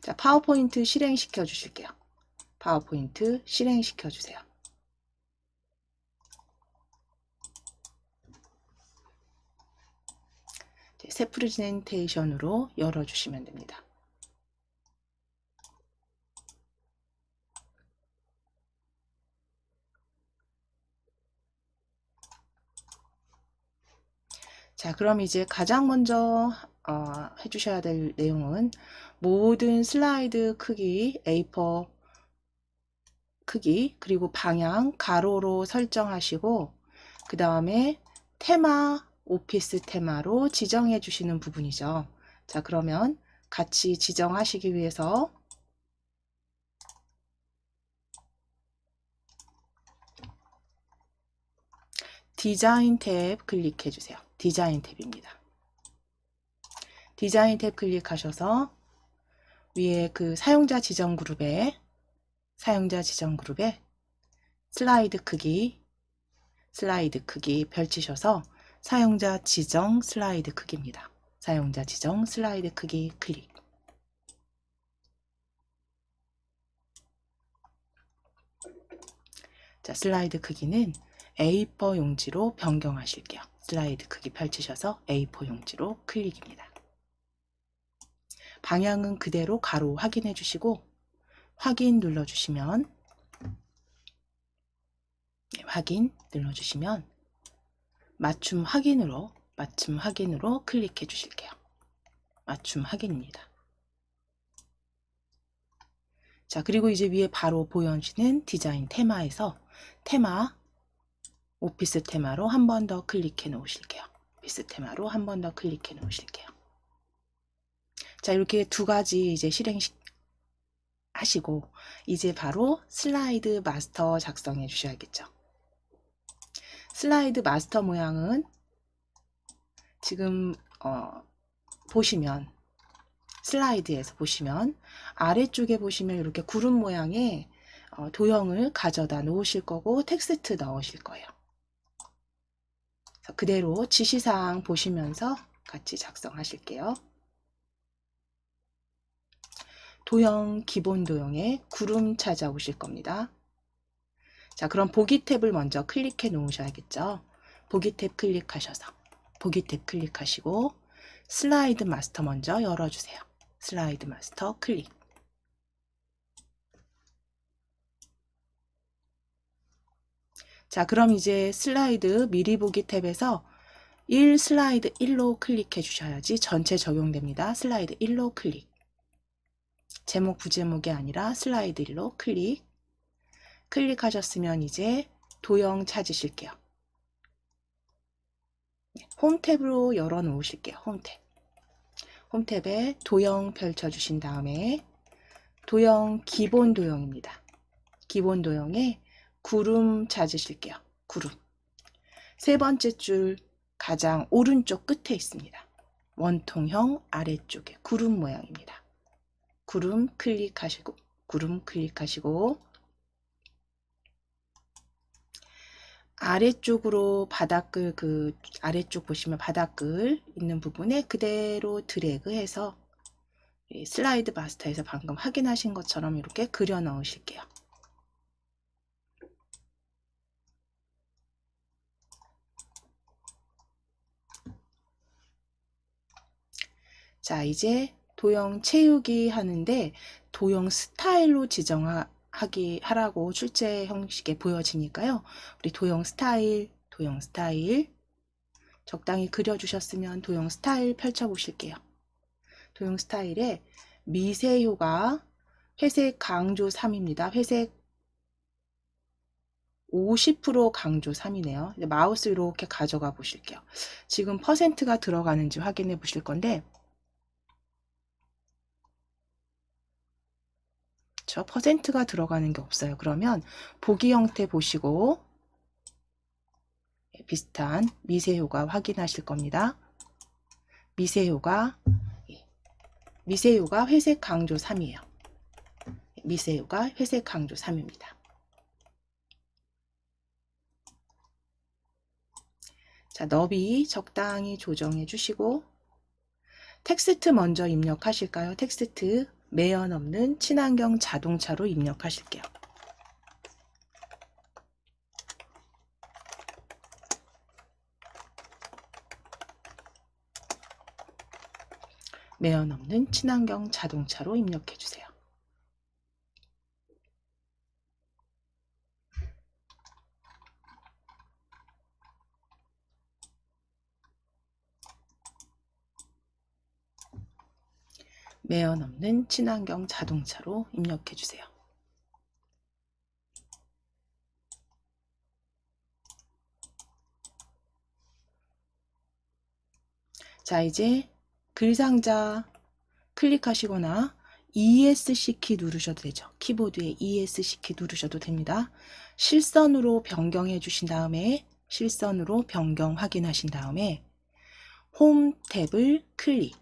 자, 파워포인트 실행시켜 주실게요. 파워포인트 실행시켜 주세요. 새 프레젠테이션으로 열어주시면 됩니다. 자, 그럼 이제 가장 먼저 해주셔야 될 내용은 모든 슬라이드 크기, A4 크기, 그리고 방향 가로로 설정하시고 그 다음에 테마, 오피스 테마로 지정해 주시는 부분이죠. 자, 그러면 같이 지정하시기 위해서 디자인 탭 클릭해 주세요. 디자인 탭입니다. 디자인 탭 클릭하셔서 위에 그 사용자 지정 그룹에 슬라이드 크기 펼치셔서 사용자 지정 슬라이드 크기입니다. 사용자 지정 슬라이드 크기 클릭. 자, 슬라이드 크기는 A4 용지로 변경하실게요. 슬라이드 크기 펼치셔서 A4 용지로 클릭입니다. 방향은 그대로 가로 확인해 주시고 확인 눌러주시면 확인 눌러주시면 맞춤 확인으로 클릭해 주실게요. 맞춤 확인입니다. 자, 그리고 이제 위에 바로 보여지는 디자인 테마에서 테마, 오피스 테마로 한 번 더 클릭해 놓으실게요. 오피스 테마로 한 번 더 클릭해 놓으실게요. 자, 이렇게 두 가지 이제 하시고 이제 바로 슬라이드 마스터 작성해 주셔야겠죠. 슬라이드 마스터 모양은 지금 보시면 슬라이드에서 보시면 아래쪽에 보시면 이렇게 구름 모양의 도형을 가져다 놓으실 거고 텍스트 넣으실 거예요. 그대로 지시사항 보시면서 같이 작성하실게요. 도형, 기본 도형에 구름 찾아오실 겁니다. 자, 그럼 보기 탭을 먼저 클릭해 놓으셔야겠죠. 보기 탭 클릭하셔서 보기 탭 클릭하시고 슬라이드 마스터 먼저 열어주세요. 슬라이드 마스터 클릭. 자, 그럼 이제 슬라이드 미리 보기 탭에서 1 슬라이드 1로 클릭해 주셔야지 전체 적용됩니다. 슬라이드 1로 클릭. 제목 부제목이 아니라 슬라이드 1로 클릭. 클릭하셨으면 이제 도형 찾으실게요. 홈 탭으로 열어 놓으실게요. 홈 탭. 홈 탭에 도형 펼쳐 주신 다음에 도형 기본 도형입니다. 기본 도형에 구름 찾으실게요. 구름. 세 번째 줄 가장 오른쪽 끝에 있습니다. 원통형 아래쪽에 구름 모양입니다. 구름 클릭하시고 아래쪽으로 바닥글 아래쪽 보시면 바닥글 있는 부분에 그대로 드래그해서 슬라이드 마스터에서 방금 확인하신 것처럼 이렇게 그려 넣으실게요. 자, 이제 도형 채우기 하는데 도형 스타일로 하라고 출제 형식에 보여지니까요. 우리 도형 스타일 적당히 그려주셨으면 도형 스타일 펼쳐보실게요. 도형 스타일에 미세효과 회색 강조 3입니다. 회색 50% 강조 3이네요. 마우스 이렇게 가져가 보실게요. 지금 퍼센트가 들어가는지 확인해 보실 건데 저 퍼센트가 들어가는 게 없어요. 그러면 보기 형태 보시고 비슷한 미세효과 확인하실 겁니다. 미세효과 회색 강조 3이에요. 미세효과 회색 강조 3입니다. 자, 너비 적당히 조정해 주시고 텍스트 먼저 입력하실까요? 텍스트 매연 없는 친환경 자동차로 입력하실게요. 매연 없는 친환경 자동차로 입력해 주세요. 매연 없는 친환경 자동차로 입력해 주세요. 자, 이제 글상자 클릭하시거나 ESC 키 누르셔도 되죠. 키보드에 ESC 키 누르셔도 됩니다. 실선으로 변경해 주신 다음에 실선으로 변경 확인하신 다음에 홈 탭을 클릭,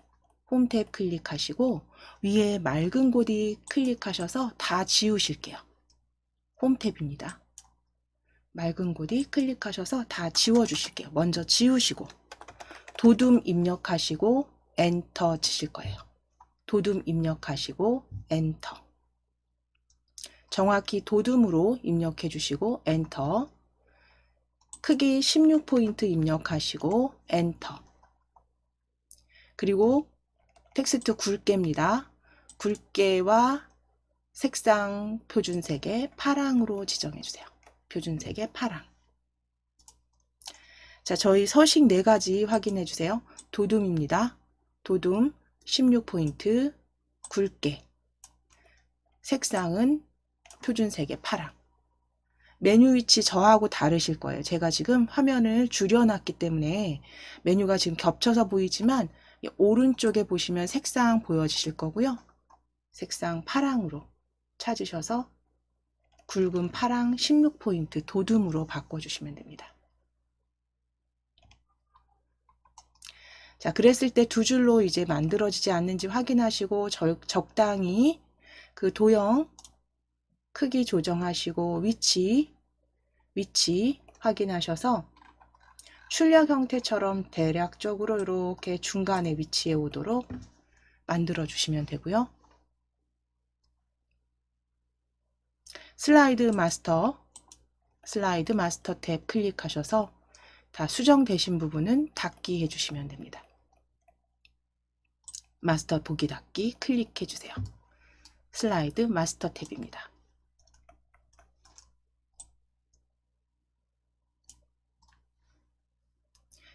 홈 탭 클릭하시고 위에 맑은 고디 클릭하셔서 다 지우실게요. 홈 탭입니다. 맑은 고디 클릭하셔서 다 지워주실게요. 먼저 지우시고 도둠 입력하시고 엔터 치실 거예요. 도둠 입력하시고 엔터. 정확히 도둠으로 입력해 주시고 엔터. 크기 16포인트 입력하시고 엔터. 그리고 텍스트 굵게입니다. 굵게와 색상 표준색에 파랑으로 지정해 주세요. 표준색에 파랑. 자, 저희 서식 4가지 확인해 주세요. 도둠입니다. 도둠 16포인트 굵게. 색상은 표준색의 파랑. 메뉴 위치 저하고 다르실 거예요. 제가 지금 화면을 줄여놨기 때문에 메뉴가 지금 겹쳐서 보이지만 오른쪽에 보시면 색상 보여지실 거고요. 색상 파랑으로 찾으셔서 굵은 파랑 16포인트 도둠으로 바꿔주시면 됩니다. 자, 그랬을 때 두 줄로 이제 만들어지지 않는지 확인하시고 적당히 그 도형 크기 조정하시고 위치 확인하셔서 출력 형태처럼 대략적으로 이렇게 중간에 위치해 오도록 만들어 주시면 되고요. 슬라이드 마스터 탭 클릭하셔서 다 수정되신 부분은 닫기 해주시면 됩니다. 마스터 보기 닫기 클릭해 주세요. 슬라이드 마스터 탭입니다.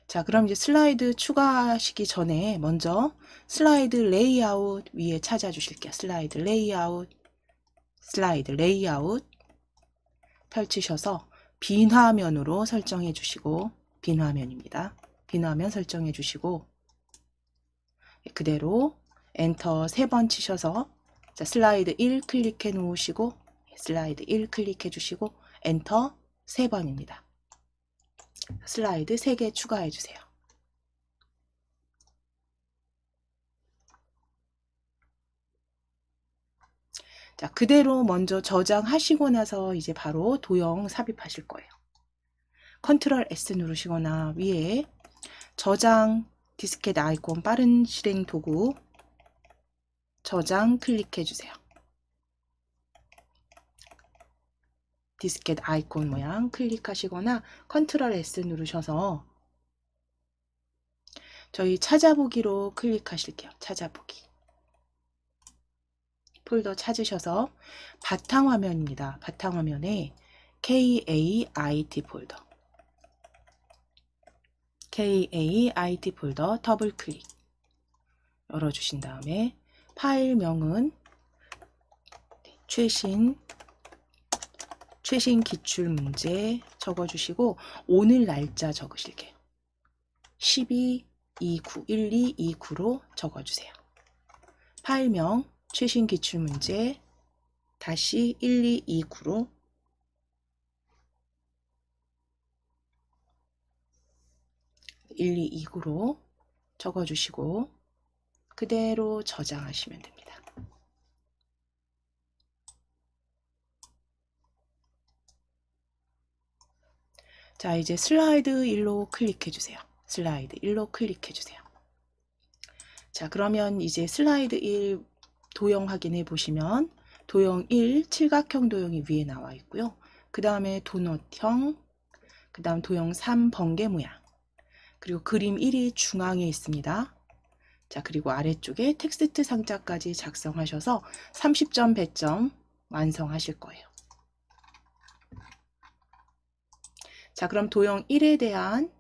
자, 그럼 이제 슬라이드 추가하시기 전에 먼저 슬라이드 레이아웃 위에 찾아주실게요. 슬라이드 레이아웃 펼치셔서 빈 화면으로 설정해 주시고, 빈 화면입니다. 빈 화면 설정해 주시고 그대로 엔터 3번 치셔서 자, 슬라이드 1 클릭해 놓으시고 슬라이드 1 클릭해 주시고 엔터 3번입니다. 슬라이드 3개 추가해 주세요. 자, 그대로 먼저 저장하시고 나서 이제 바로 도형 삽입하실 거예요. 컨트롤 S 누르시거나 위에 저장 디스켓 아이콘 빠른 실행 도구 저장 클릭해 주세요. 디스켓 아이콘 모양 클릭하시거나 컨트롤 S 누르셔서 저희 찾아보기로 클릭하실게요. 찾아보기. 폴더 찾으셔서 바탕화면입니다. 바탕화면에 KAIT 폴더. KAIT 폴더 더블 클릭. 열어주신 다음에 파일명은 최신 기출문제 적어주시고 오늘 날짜 적으실게요. 12/29/12/29로 적어주세요. 파일명 최신 기출문제 다시 12/29로 적어주시고 그대로 저장하시면 됩니다. 자, 이제 슬라이드 1로 클릭해 주세요. 슬라이드 1로 클릭해 주세요. 자, 그러면 이제 슬라이드 1 도형 확인해 보시면 도형 1 칠각형 도형이 위에 나와 있고요. 그 다음에 도넛형, 그 다음 도형 3 번개 모양, 그리고 그림 1이 중앙에 있습니다. 자, 그리고 아래쪽에 텍스트 상자까지 작성하셔서 30점 100점 완성하실 거예요. 자, 그럼 도형 1에 대한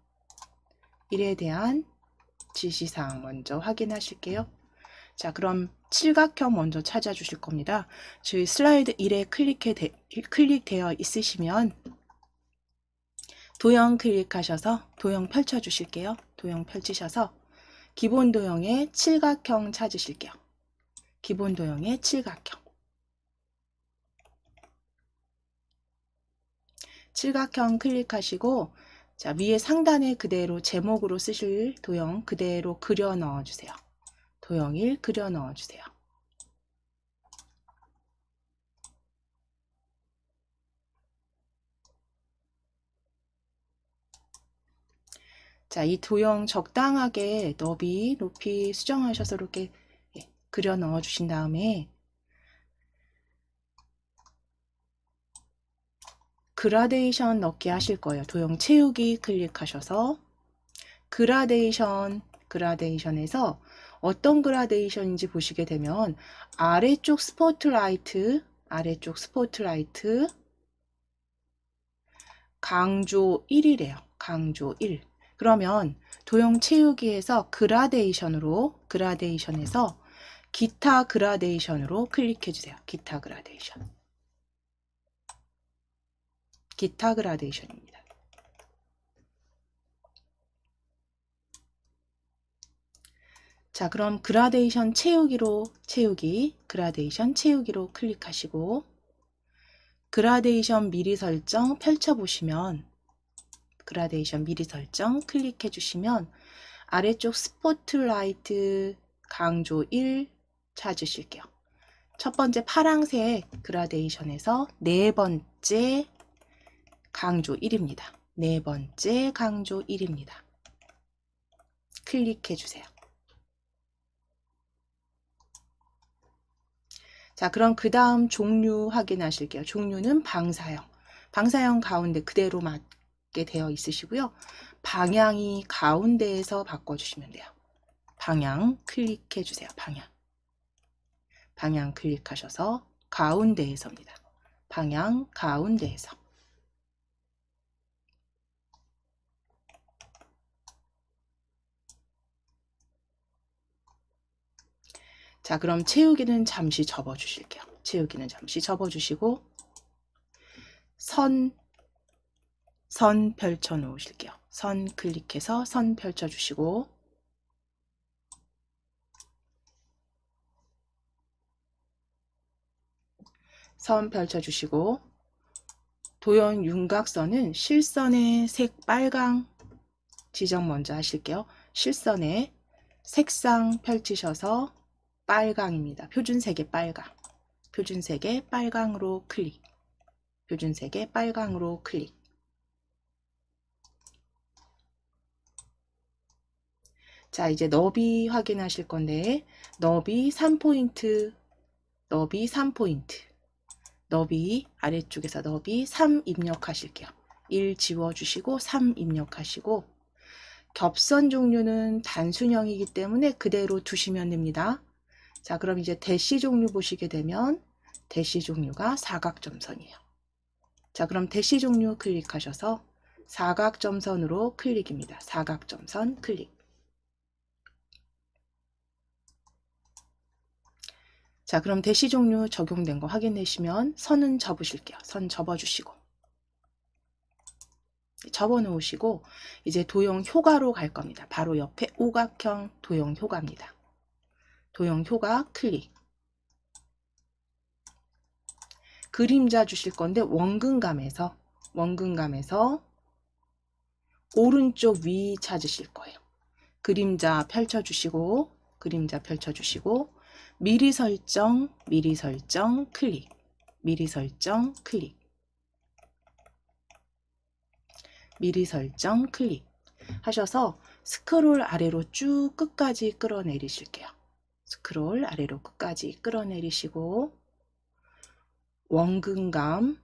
지시사항 먼저 확인하실게요. 자, 그럼 칠각형 먼저 찾아주실 겁니다. 저희 슬라이드 1에 클릭되어 있으시면 도형 클릭하셔서 도형 펼쳐주실게요. 도형 펼치셔서 기본 도형의 칠각형 찾으실게요. 기본 도형의 칠각형. 칠각형 클릭하시고, 자, 위에 상단에 그대로 제목으로 쓰실 도형 그대로 그려 넣어주세요. 도형 1 그려 넣어주세요. 자, 이 도형 적당하게 너비, 높이 수정하셔서 이렇게 그려 넣어 주신 다음에 그라데이션 넣기 하실 거예요. 도형 채우기 클릭하셔서 그라데이션에서 어떤 그라데이션인지 보시게 되면 아래쪽 스포트라이트 강조 1이래요. 강조 1. 그러면 도형 채우기에서 그라데이션에서 기타 그라데이션으로 클릭해 주세요. 기타 그라데이션입니다. 자, 그럼 그라데이션 그라데이션 채우기로 클릭하시고 그라데이션 미리 설정 펼쳐보시면 그라데이션 미리 설정 클릭해 주시면 아래쪽 스포트라이트 강조 1 찾으실게요. 첫 번째 파랑색 그라데이션에서 네 번째 강조 1입니다. 네 번째 강조 1입니다. 클릭해 주세요. 자, 그럼 그 다음 종류 확인하실게요. 종류는 방사형 가운데 그대로 맞게 되어 있으시고요. 방향이 가운데에서 바꿔주시면 돼요. 방향 클릭해 주세요. 방향 클릭하셔서 가운데에서입니다. 방향 가운데에서. 자, 그럼 채우기는 잠시 접어주실게요. 채우기는 잠시 접어주시고 선 펼쳐 놓으실게요. 선 클릭해서 선 펼쳐주시고 선 펼쳐주시고 도형 윤곽선은 실선의 색 빨강 지정 먼저 하실게요. 실선의 색상 펼치셔서 빨강입니다. 표준색의 빨강. 표준색의 빨강으로 클릭. 표준색의 빨강으로 클릭. 자, 이제 너비 확인하실 건데 너비 3포인트. 너비 아래쪽에서 너비 3 입력하실게요. 1 지워주시고 3 입력하시고 겹선 종류는 단순형이기 때문에 그대로 두시면 됩니다. 자, 그럼 이제 대시 종류 보시게 되면 대시 종류가 사각점선이에요. 자, 그럼 대시 종류 클릭하셔서 사각점선으로 클릭입니다. 사각점선 클릭. 자, 그럼 대시 종류 적용된 거 확인하시면 선은 접으실게요. 선 접어주시고 접어 놓으시고 이제 도형 효과로 갈 겁니다. 바로 옆에 오각형 도형 효과입니다. 도형 효과 클릭. 그림자 주실 건데 원근감에서 오른쪽 위 찾으실 거예요. 그림자 펼쳐주시고 미리 설정 클릭. 미리 설정 클릭 하셔서 스크롤 아래로 쭉 끝까지 끌어내리실게요. 스크롤 아래로 끝까지 끌어내리시고 원근감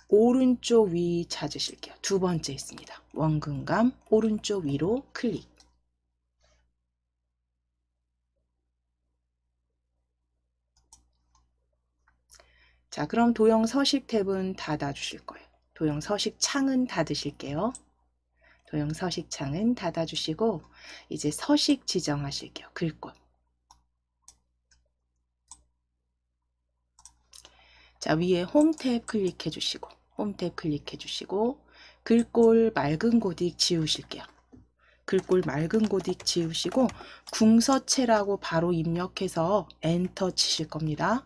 오른쪽 위 찾으실게요. 두 번째 있습니다. 원근감 오른쪽 위로 클릭. 자, 그럼 도형 서식 탭은 닫아 주실 거예요. 도형 서식 창은 닫으실게요. 도형 서식 창은 닫아 주시고 이제 서식 지정하실게요. 글꼴. 자, 위에 홈 탭 클릭해 주시고 홈 탭 클릭해 주시고 글꼴 맑은 고딕 지우실게요. 글꼴 맑은 고딕 지우시고 궁서체라고 바로 입력해서 엔터 치실 겁니다.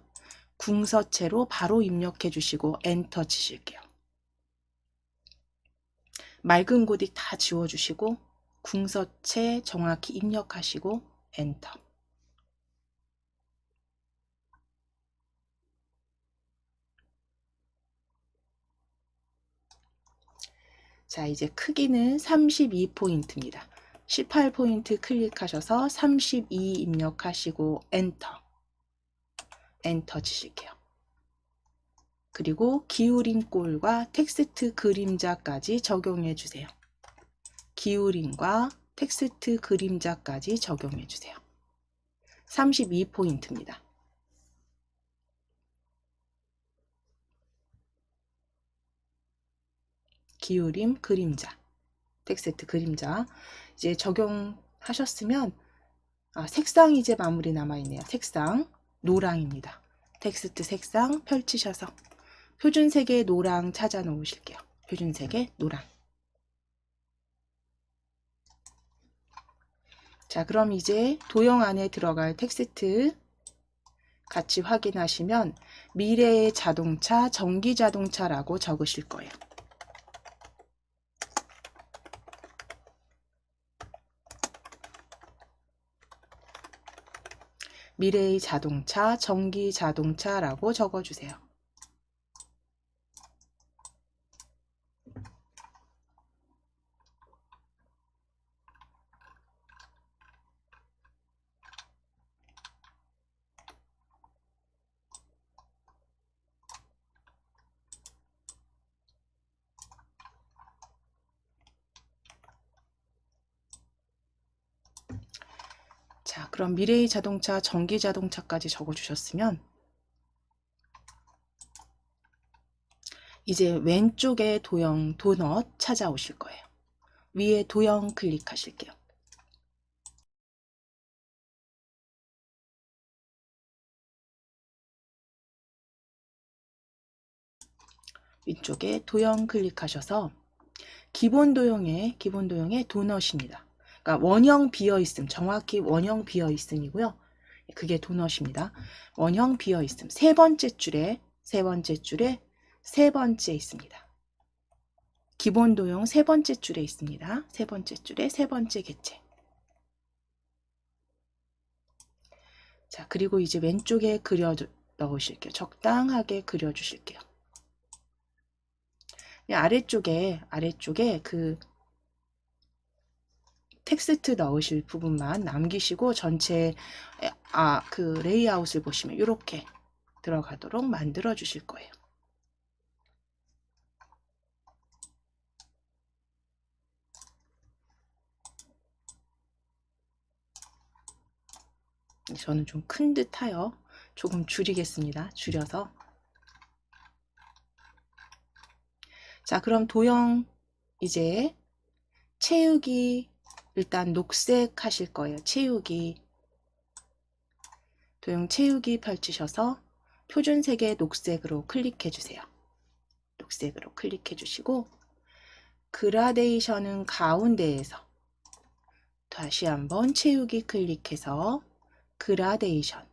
궁서체로 바로 입력해 주시고 엔터 치실게요. 맑은 고딕 다 지워주시고 궁서체 정확히 입력하시고 엔터. 자, 이제 크기는 32포인트입니다. 18포인트 클릭하셔서 32 입력하시고 엔터. 엔터 치실게요. 그리고 기울인 꼴과 텍스트 그림자까지 적용해 주세요. 기울임과 텍스트 그림자까지 적용해 주세요. 32포인트입니다. 기울임 그림자, 텍스트 그림자 이제 적용하셨으면 색상 이제 마무리 남아있네요. 색상 노랑입니다. 텍스트 색상 펼치셔서 표준색의 노랑 찾아 놓으실게요. 표준색의 노랑. 자, 그럼 이제 도형 안에 들어갈 텍스트 같이 확인하시면 미래의 자동차, 전기 자동차라고 적으실 거예요. 미래의 자동차, 전기 자동차라고 적어주세요. 자, 그럼 미래의 자동차, 전기 자동차까지 적어주셨으면 이제 왼쪽에 도형 도넛 찾아오실 거예요. 위에 도형 클릭하실게요. 위쪽에 도형 클릭하셔서 기본 도형에 도넛입니다. 그러니까 원형 비어있음, 정확히 원형 비어있음이고요. 그게 도넛입니다. 원형 비어있음 세 번째 줄에 세 번째 있습니다. 기본 도형 세 번째 줄에 있습니다. 세 번째 줄에 세 번째 객체. 자, 그리고 이제 왼쪽에 그려 넣으실게요. 적당하게 그려 주실게요. 아래쪽에 그 텍스트 넣으실 부분만 남기시고 전체 그 레이아웃을 보시면 이렇게 들어가도록 만들어 주실 거예요. 저는 좀 큰 듯하여 조금 줄이겠습니다. 줄여서. 자, 그럼 도형 이제 채우기 일단 녹색 하실 거예요. 채우기. 도형 채우기 펼치셔서 표준색의 녹색으로 클릭해 주세요. 녹색으로 클릭해 주시고 그라데이션은 가운데에서 다시 한번 채우기 클릭해서 그라데이션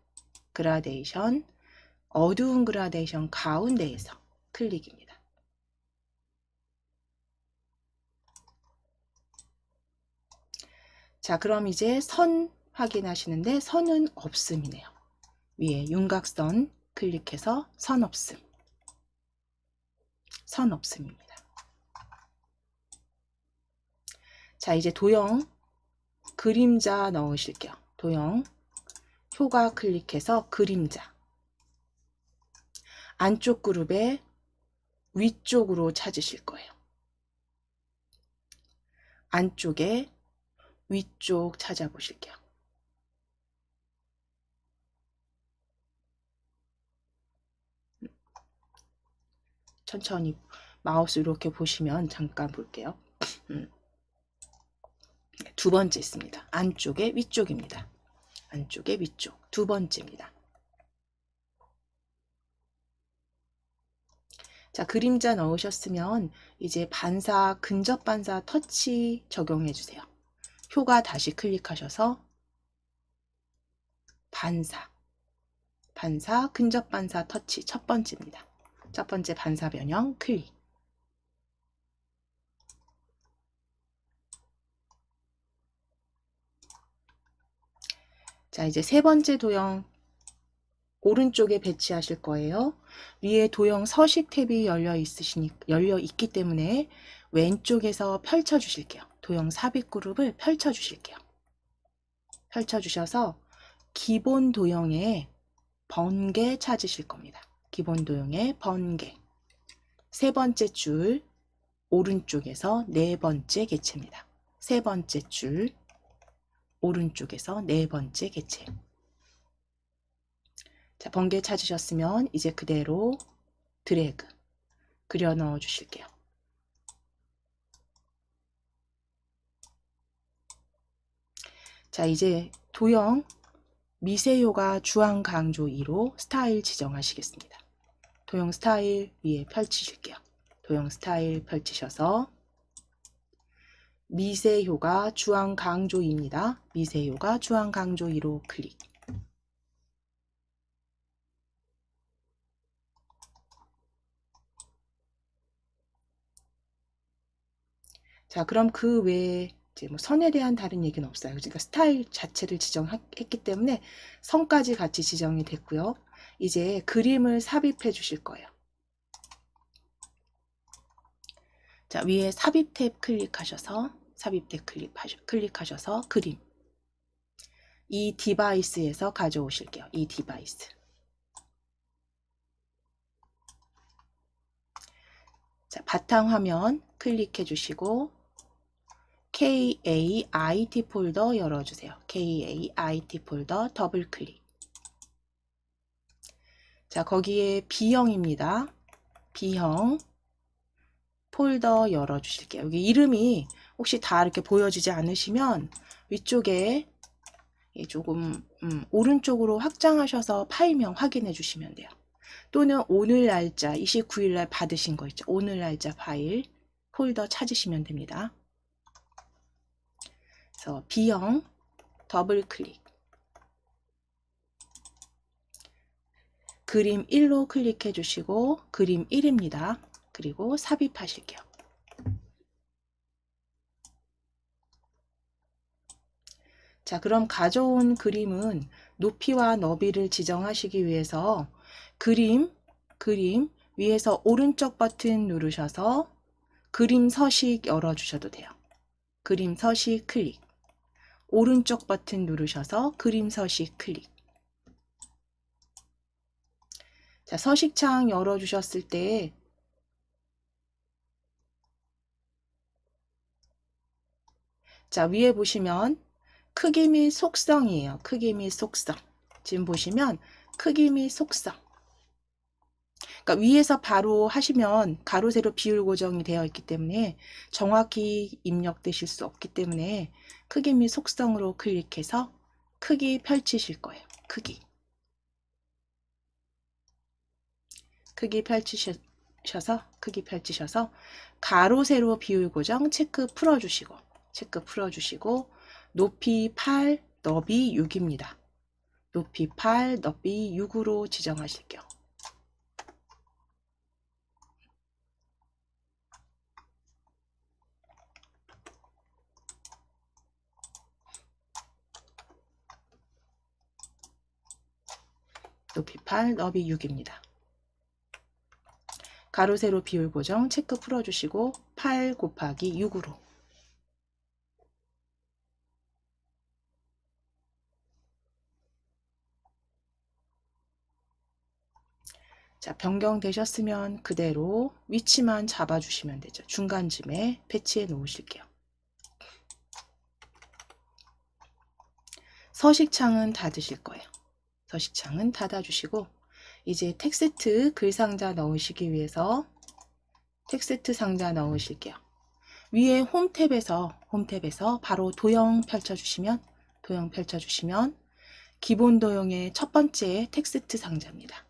어두운 그라데이션 가운데에서 클릭입니다. 자, 그럼 이제 선 확인하시는데 선은 없음이네요. 위에 윤곽선 클릭해서 선 없음. 선 없음입니다. 자, 이제 도형 그림자 넣으실게요. 도형 효과 클릭해서 그림자. 안쪽 그룹의 위쪽으로 찾으실 거예요. 안쪽에 위쪽 찾아보실게요. 천천히 마우스 이렇게 보시면 잠깐 볼게요. 두 번째 있습니다. 안쪽에 위쪽입니다. 안쪽에 위쪽 두 번째입니다. 자, 그림자 넣으셨으면 이제 반사, 근접 반사 터치 적용해 주세요. 효과 다시 클릭하셔서 반사, 근접 반사 터치 첫 번째입니다. 첫 번째 반사 변형 클릭. 자, 이제 세 번째 도형 오른쪽에 배치하실 거예요. 위에 도형 서식 탭이 열려 있기 때문에 왼쪽에서 펼쳐 주실게요. 도형 삽입 그룹을 펼쳐 주실게요. 펼쳐 주셔서 기본 도형에 번개 찾으실 겁니다. 기본 도형에 번개. 세 번째 줄 오른쪽에서 네 번째 개체입니다. 세 번째 줄 오른쪽에서 네 번째 개체. 자, 번개 찾으셨으면 이제 그대로 드래그 그려 넣어 주실게요. 자, 이제 도형 미세효과 주황 강조 2로 스타일 지정하시겠습니다. 도형 스타일 위에 펼치실게요. 도형 스타일 펼치셔서 미세효과 주황 강조 2입니다. 미세효과 주황 강조 2로 클릭. 자, 그럼 그 외에 이제 뭐 선에 대한 다른 얘기는 없어요. 그러니까 스타일 자체를 지정했기 때문에 선까지 같이 지정이 됐고요. 이제 그림을 삽입해 주실 거예요. 자, 위에 삽입 탭 클릭하셔서 클릭하셔서 그림. 이 디바이스에서 가져오실게요. 이 디바이스. 자, 바탕화면 클릭해 주시고 KAIT 폴더 열어주세요. KAIT 폴더 더블 클릭. 자, 거기에 B형입니다. B형 폴더 열어주실게요. 여기 이름이 혹시 다 이렇게 보여지지 않으시면 위쪽에 조금 오른쪽으로 확장하셔서 파일명 확인해 주시면 돼요. 또는 오늘 날짜 29일날 받으신 거 있죠. 오늘 날짜 파일 폴더 찾으시면 됩니다. 그래서 B형 더블 클릭. 그림 1로 클릭해 주시고 그림 1입니다. 그리고 삽입하실게요. 자, 그럼 가져온 그림은 높이와 너비를 지정하시기 위해서 그림 위에서 오른쪽 버튼 누르셔서 그림 서식 열어주셔도 돼요. 그림 서식 클릭. 오른쪽 버튼 누르셔서 그림 서식 클릭. 자, 서식창 열어주셨을 때 자, 위에 보시면 크기 및 속성이에요. 크기 및 속성. 지금 보시면 크기 및 속성. 그러니까 위에서 바로 하시면 가로 세로 비율 고정이 되어 있기 때문에 정확히 입력되실 수 없기 때문에 크기 및 속성으로 클릭해서 크기 펼치실 거예요. 크기 펼치셔서 가로 세로 비율 고정 체크 풀어주시고 높이 8 너비 6입니다. 높이 8 너비 6으로 지정하실게요. 높이 8 너비 6입니다. 가로 세로 비율 고정 체크 풀어주시고 8 곱하기 6으로 자, 변경되셨으면 그대로 위치만 잡아주시면 되죠. 중간쯤에 배치해 놓으실게요. 서식창은 닫으실 거예요. 서식창은 닫아주시고 이제 텍스트 글 상자 넣으시기 위해서 텍스트 상자 넣으실게요. 위에 홈 탭에서 바로 도형 펼쳐주시면 기본 도형의 첫 번째 텍스트 상자입니다.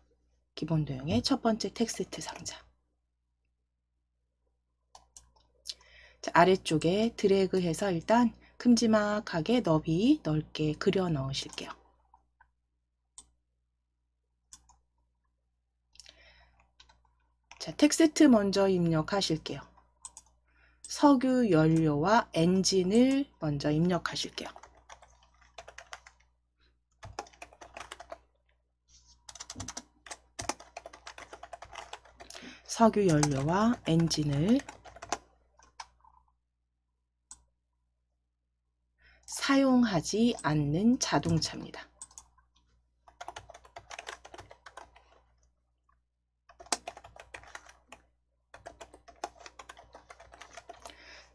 기본 도형의 첫 번째 텍스트 상자. 자, 아래쪽에 드래그해서 일단 큼지막하게 너비 넓게 그려 넣으실게요. 자, 텍스트 먼저 입력하실게요. 석유 연료와 엔진을 먼저 입력하실게요. 석유 연료와 엔진을 사용하지 않는 자동차입니다.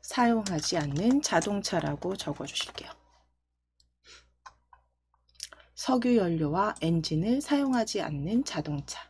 사용하지 않는 자동차라고 적어주실게요. 석유 연료와 엔진을 사용하지 않는 자동차.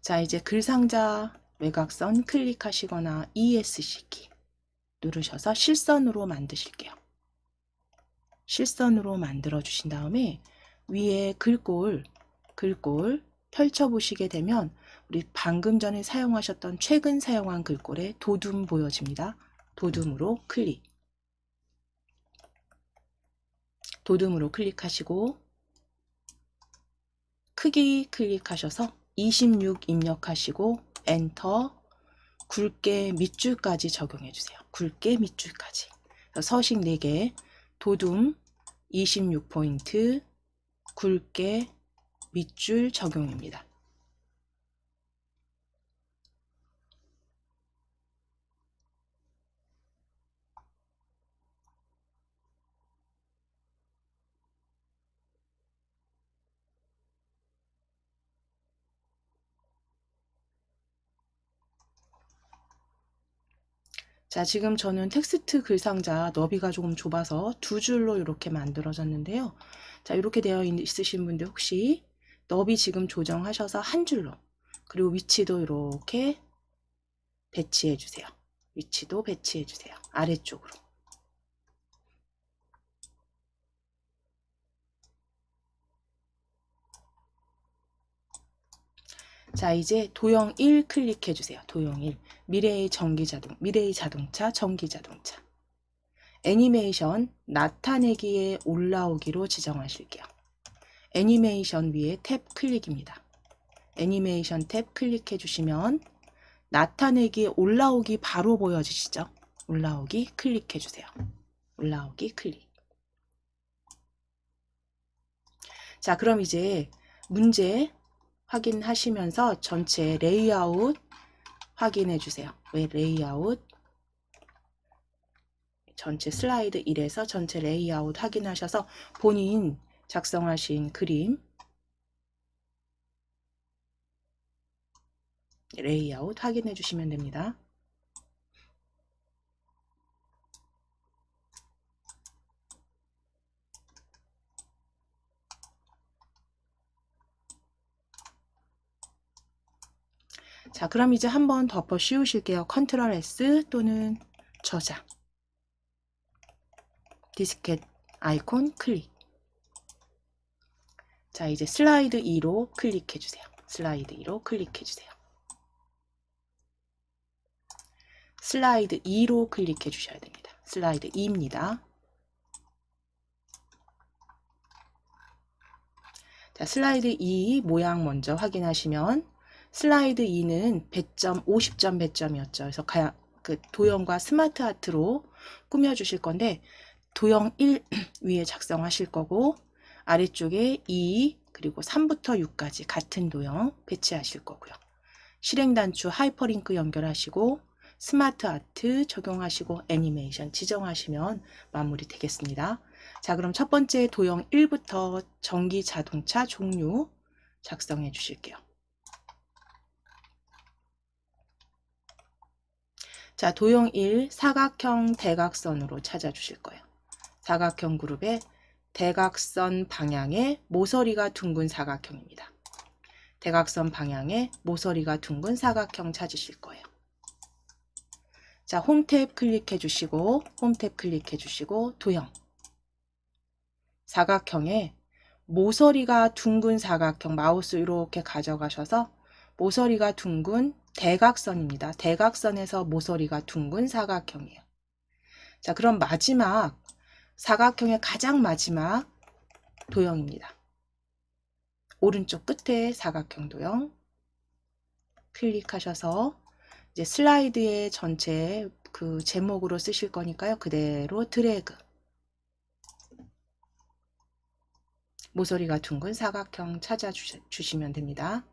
자, 이제 글상자 외곽선 클릭하시거나 ESC 키 누르셔서 실선으로 만드실게요. 실선으로 만들어 주신 다음에 위에 글꼴 펼쳐 보시게 되면 우리 방금 전에 사용하셨던 최근 사용한 글꼴에 도둠 보여집니다. 도둠으로 클릭. 도둠으로 클릭하시고 크기 클릭하셔서 26 입력하시고 엔터. 굵게 밑줄까지 적용해 주세요. 굵게 밑줄까지. 서식 4개, 도둠 26포인트, 굵게 밑줄 적용입니다. 자, 지금 저는 텍스트 글상자 너비가 조금 좁아서 2줄로 이렇게 만들어졌는데요. 자, 이렇게 되어 있으신 분들 혹시 너비 지금 조정하셔서 1줄로, 그리고 위치도 이렇게 배치해 주세요. 위치도 배치해 주세요. 아래쪽으로. 자, 이제 도형 1 클릭해 주세요. 도형 1. 미래의 자동차, 전기 자동차. 애니메이션 나타내기에 올라오기로 지정하실게요. 애니메이션 위에 탭 클릭입니다. 애니메이션 탭 클릭해 주시면 나타내기에 올라오기 바로 보여지시죠? 올라오기 클릭해 주세요. 올라오기 클릭. 자, 그럼 이제 문제 확인하시면서 전체 레이아웃 확인해 주세요. 왜 레이아웃? 전체 슬라이드 1에서 전체 레이아웃 확인하셔서 본인 작성하신 그림 레이아웃 확인해 주시면 됩니다. 자, 그럼 이제 한번 덮어 씌우실게요. 컨트롤 S 또는 저장. 디스켓 아이콘 클릭. 자, 이제 슬라이드 2로 클릭해 주세요. 슬라이드 2로 클릭해 주세요. 슬라이드 2로 클릭해 주셔야 됩니다. 슬라이드 2입니다. 자, 슬라이드 2 모양 먼저 확인하시면 슬라이드 2는 배점 50점 배점이었죠. 그래서 그 도형과 스마트 아트로 꾸며 주실 건데 도형 1 위에 작성하실 거고 아래쪽에 2 그리고 3부터 6까지 같은 도형 배치하실 거고요. 실행단추 하이퍼링크 연결하시고 스마트 아트 적용하시고 애니메이션 지정하시면 마무리 되겠습니다. 자, 그럼 첫 번째 도형 1부터 전기 자동차 종류 작성해 주실게요. 자, 도형 1 사각형 대각선으로 찾아주실 거예요. 사각형 그룹의 대각선 방향의 모서리가 둥근 사각형입니다. 대각선 방향의 모서리가 둥근 사각형 찾으실 거예요. 자, 홈탭 클릭해 주시고 홈탭 클릭해 주시고 도형 사각형에 모서리가 둥근 사각형 마우스 이렇게 가져가셔서 모서리가 둥근 대각선입니다. 대각선에서 모서리가 둥근 사각형이에요. 자, 그럼 마지막 사각형의 가장 마지막 도형입니다. 오른쪽 끝에 사각형 도형 클릭하셔서 이제 슬라이드의 전체 그 제목으로 쓰실 거니까요. 그대로 드래그 모서리가 둥근 사각형 찾아주시면 됩니다.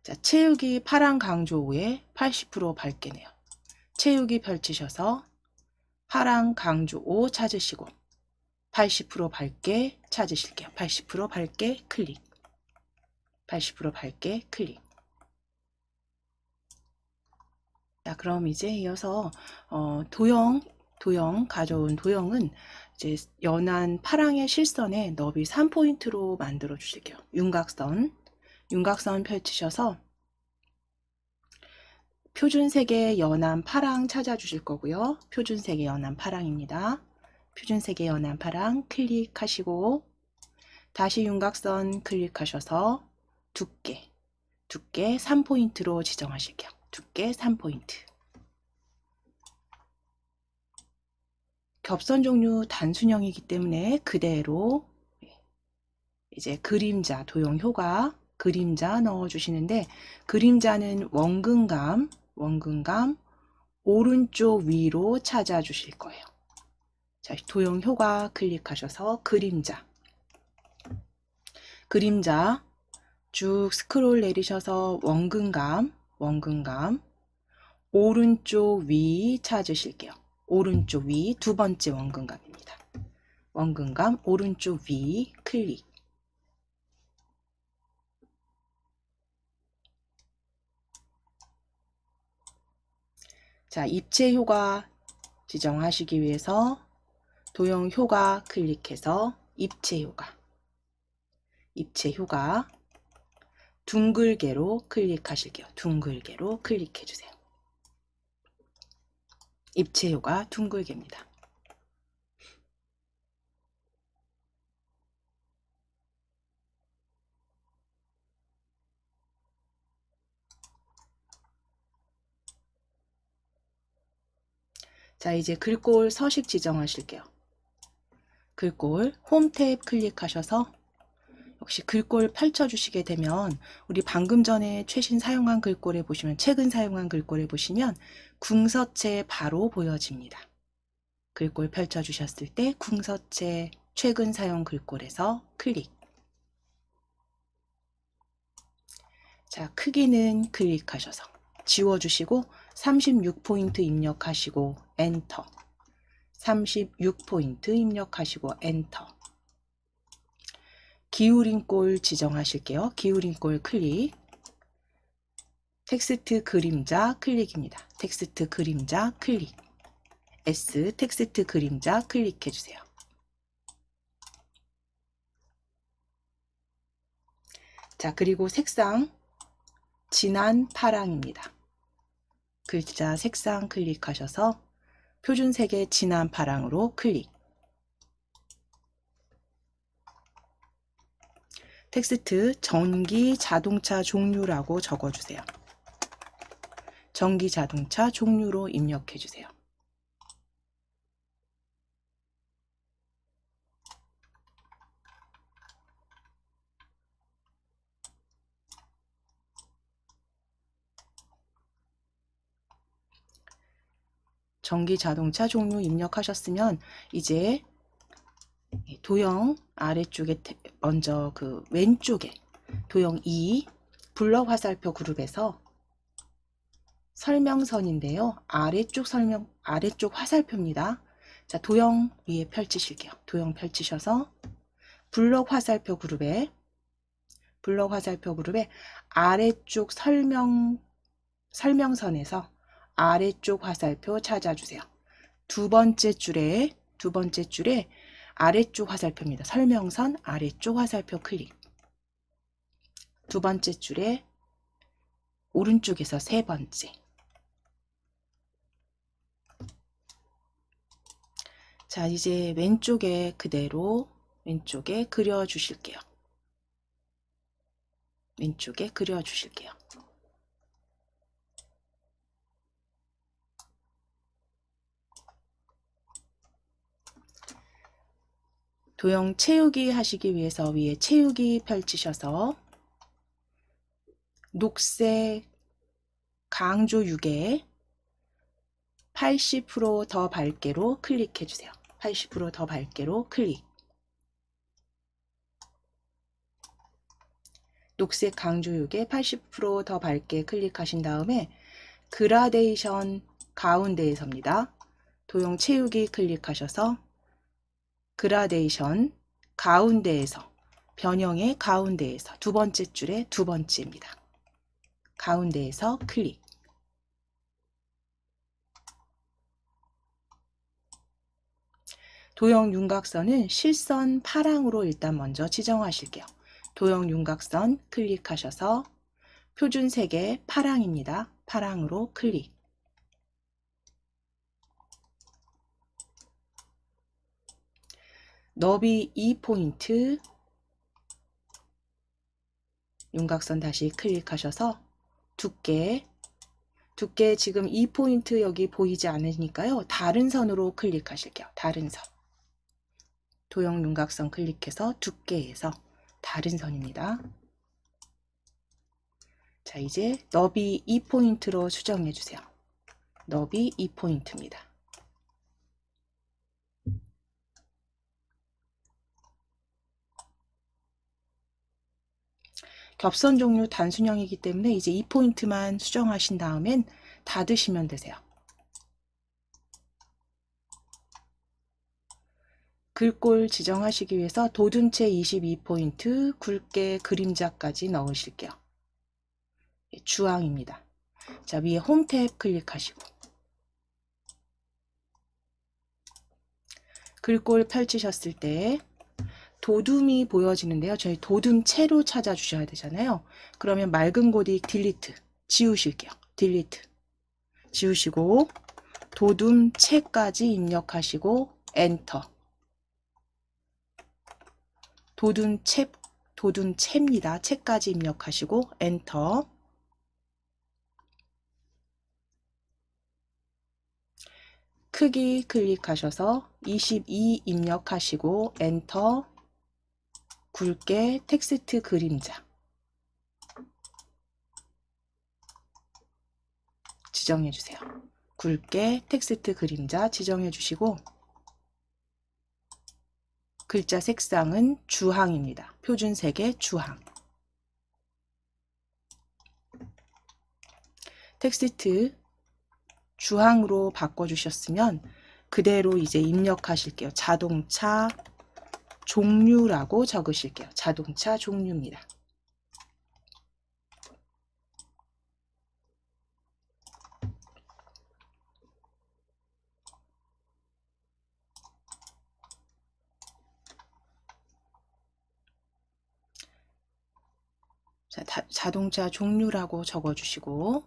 자, 채우기 파란 강조우에 80% 밝게네요. 채우기 펼치셔서 파란 강조 5 찾으시고 80% 밝게 찾으실게요. 80% 밝게 클릭 80% 밝게 클릭. 자, 그럼 이제 이어서 도형 가져온 도형은 이제 연한 파랑의 실선에 너비 3포인트로 만들어 주실게요. 윤곽선 펼치셔서 표준색의 연한 파랑 찾아주실 거고요. 표준색의 연한 파랑입니다. 표준색의 연한 파랑 클릭하시고 다시 윤곽선 클릭하셔서 두께 3포인트로 지정하실게요. 두께 3포인트. 겹선 종류 단순형이기 때문에 그대로 이제 그림자 도형 효과 그림자 넣어주시는데 그림자는 원근감 오른쪽 위로 찾아주실 거예요. 자, 도형 효과 클릭하셔서 그림자 쭉 스크롤 내리셔서 원근감 오른쪽 위 찾으실게요. 오른쪽 위 두 번째 원근감입니다. 원근감 오른쪽 위 클릭. 자, 입체 효과 지정하시기 위해서 도형 효과 클릭해서 입체 효과 둥글게로 클릭하실게요. 둥글게로 클릭해 주세요. 입체 효과 둥글게입니다. 자, 이제 글꼴 서식 지정하실게요. 글꼴 홈탭 클릭하셔서 역시 글꼴 펼쳐주시게 되면 우리 방금 전에 최신 사용한 글꼴에 보시면 최근 사용한 글꼴에 보시면 궁서체 바로 보여집니다. 글꼴 펼쳐주셨을 때 궁서체 최근 사용 글꼴에서 클릭. 자, 크기는 클릭하셔서 지워주시고 36포인트 입력하시고 엔터 36포인트 입력하시고 엔터 기울인 꼴 지정하실게요. 기울인 꼴 클릭 텍스트 그림자 클릭입니다. 텍스트 그림자 클릭 S 텍스트 그림자 클릭해 주세요. 자, 그리고 색상 진한 파랑입니다. 글자 색상 클릭하셔서 표준색의 진한 파랑으로 클릭. 텍스트 전기 자동차 종류라고 적어주세요. 전기 자동차 종류로 입력해 주세요. 전기 자동차 종류 입력하셨으면 이제 도형 아래쪽에 먼저 그 왼쪽에 도형 2 블럭 화살표 그룹에서 설명선인데요. 아래쪽 화살표입니다. 자, 도형 위에 펼치실게요. 도형 펼치셔서 블럭 화살표 그룹에 아래쪽 설명선에서 아래쪽 화살표 찾아주세요. 두 번째 줄에 아래쪽 화살표입니다. 설명선 아래쪽 화살표 클릭. 두 번째 줄에 오른쪽에서 세 번째. 자, 이제 왼쪽에 그대로 왼쪽에 그려주실게요. 왼쪽에 그려주실게요. 도형 채우기 하시기 위해서 위에 채우기 펼치셔서 녹색 강조 6에 80% 더 밝게로 클릭해 주세요. 80% 더 밝게로 클릭. 녹색 강조 6에 80% 더 밝게 클릭하신 다음에 그라데이션 가운데에서입니다. 도형 채우기 클릭하셔서 그라데이션 가운데에서 변형의 가운데에서 두 번째 줄에 두 번째입니다. 가운데에서 클릭. 도형 윤곽선은 실선 파랑으로 일단 먼저 지정하실게요. 도형 윤곽선 클릭하셔서 표준색의 파랑입니다. 파랑으로 클릭. 너비 2포인트 윤곽선 다시 클릭하셔서 두께 지금 2포인트 여기 보이지 않으니까요. 다른 선으로 클릭하실게요. 다른 선. 도형 윤곽선 클릭해서 두께에서 다른 선입니다. 자, 이제 너비 2포인트로 수정해 주세요. 너비 2포인트입니다. 겹선 종류 단순형이기 때문에 이제 2포인트만 수정하신 다음엔 닫으시면 되세요. 글꼴 지정하시기 위해서 도둠체 22포인트, 굵게 그림자까지 넣으실게요. 주황입니다. 자, 위에 홈 탭 클릭하시고 글꼴 펼치셨을 때 도둠이 보여지는데요. 저희 도둠체로 찾아주셔야 되잖아요. 그러면 맑은 고딕 딜리트 지우실게요. 딜리트 지우시고 도둠체까지 입력하시고 엔터. 도둠체입니다. 체까지 입력하시고 엔터. 크기 클릭하셔서 22 입력하시고 엔터. 굵게 텍스트 그림자 지정해 주세요. 굵게 텍스트 그림자 지정해 주시고 글자 색상은 주황입니다. 표준색의 주황. 텍스트 주황으로 바꿔주셨으면 그대로 이제 입력하실게요. 자동차 종류라고 적으실게요. 자동차 종류입니다. 자, 자동차 종류라고 적어주시고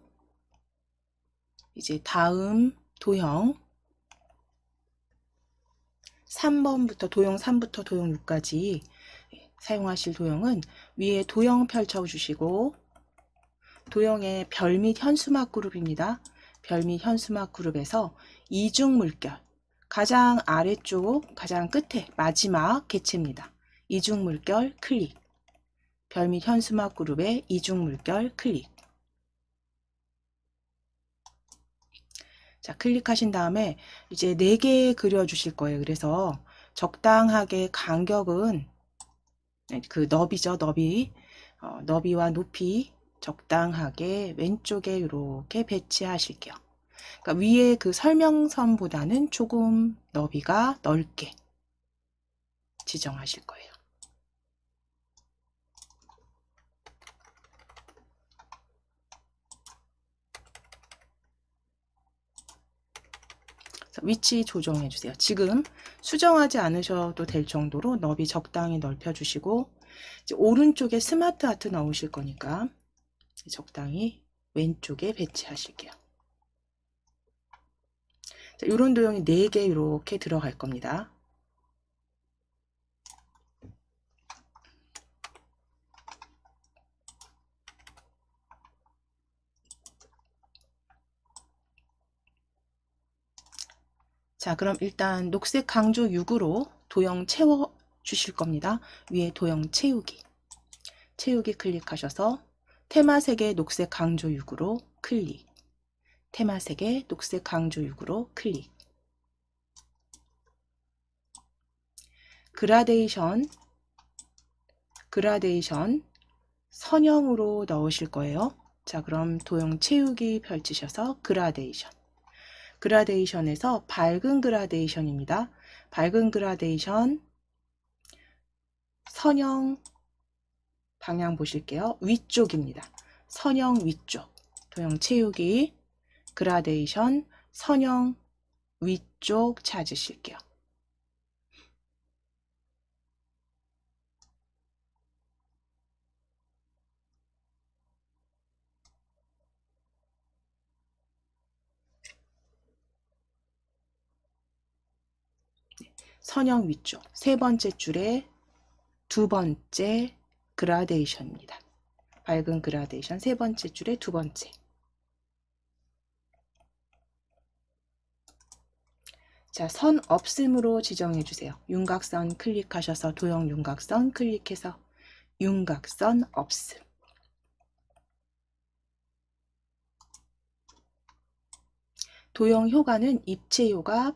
이제 다음 도형 3번부터 도형 3부터 도형 6까지 사용하실 도형은 위에 도형 펼쳐주시고 도형의 별 및 현수막 그룹입니다. 별 및 현수막 그룹에서 이중 물결 가장 아래쪽 가장 끝에 마지막 객체입니다. 이중 물결 클릭. 별 및 현수막 그룹의 이중 물결 클릭. 자, 클릭하신 다음에 이제 4개 그려 주실 거예요. 그래서 적당하게 간격은 그 너비죠, 너비. 너비와 높이 적당하게 왼쪽에 이렇게 배치하실게요. 그러니까 위에 그 설명선보다는 조금 너비가 넓게 지정하실 거예요. 위치 조정해 주세요. 지금 수정하지 않으셔도 될 정도로 너비 적당히 넓혀 주시고, 이제 오른쪽에 스마트 아트 넣으실 거니까 적당히 왼쪽에 배치하실게요. 자, 이런 도형이 4개 이렇게 들어갈 겁니다. 자, 그럼 일단 녹색 강조 6으로 도형 채워 주실 겁니다. 위에 도형 채우기. 채우기 클릭하셔서 테마색의 녹색 강조 6으로 클릭. 테마색의 녹색 강조 6으로 클릭. 그라데이션 선형으로 넣으실 거예요. 자, 그럼 도형 채우기 펼치셔서 그라데이션에서 밝은 그라데이션입니다. 밝은 그라데이션 선형 방향 보실게요. 위쪽입니다. 선형 위쪽. 도형 채우기 그라데이션 선형 위쪽 찾으실게요. 선형 위쪽 3번째 줄에 2번째 그라데이션입니다. 밝은 그라데이션 3번째 줄에 2번째. 자, 선 없음으로 지정해 주세요. 윤곽선 클릭하셔서 도형 윤곽선 클릭해서 윤곽선 없음. 도형 효과는 입체 효과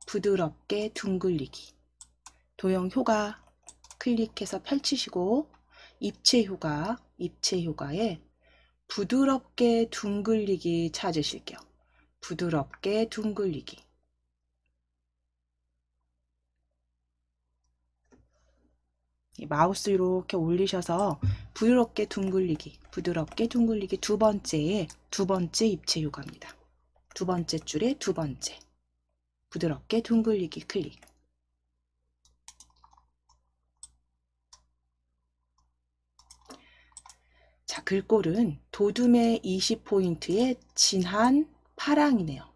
부드럽게 둥글리기. 도형 효과 클릭해서 펼치시고 입체 효과에 부드럽게 둥글리기 찾으실게요. 부드럽게 둥글리기. 마우스 이렇게 올리셔서 부드럽게 둥글리기 두 번째 입체 효과입니다. 2번째 줄에 2번째 부드럽게 둥글리기 클릭. 자, 글꼴은 도둠의 20포인트의 진한 파랑이네요.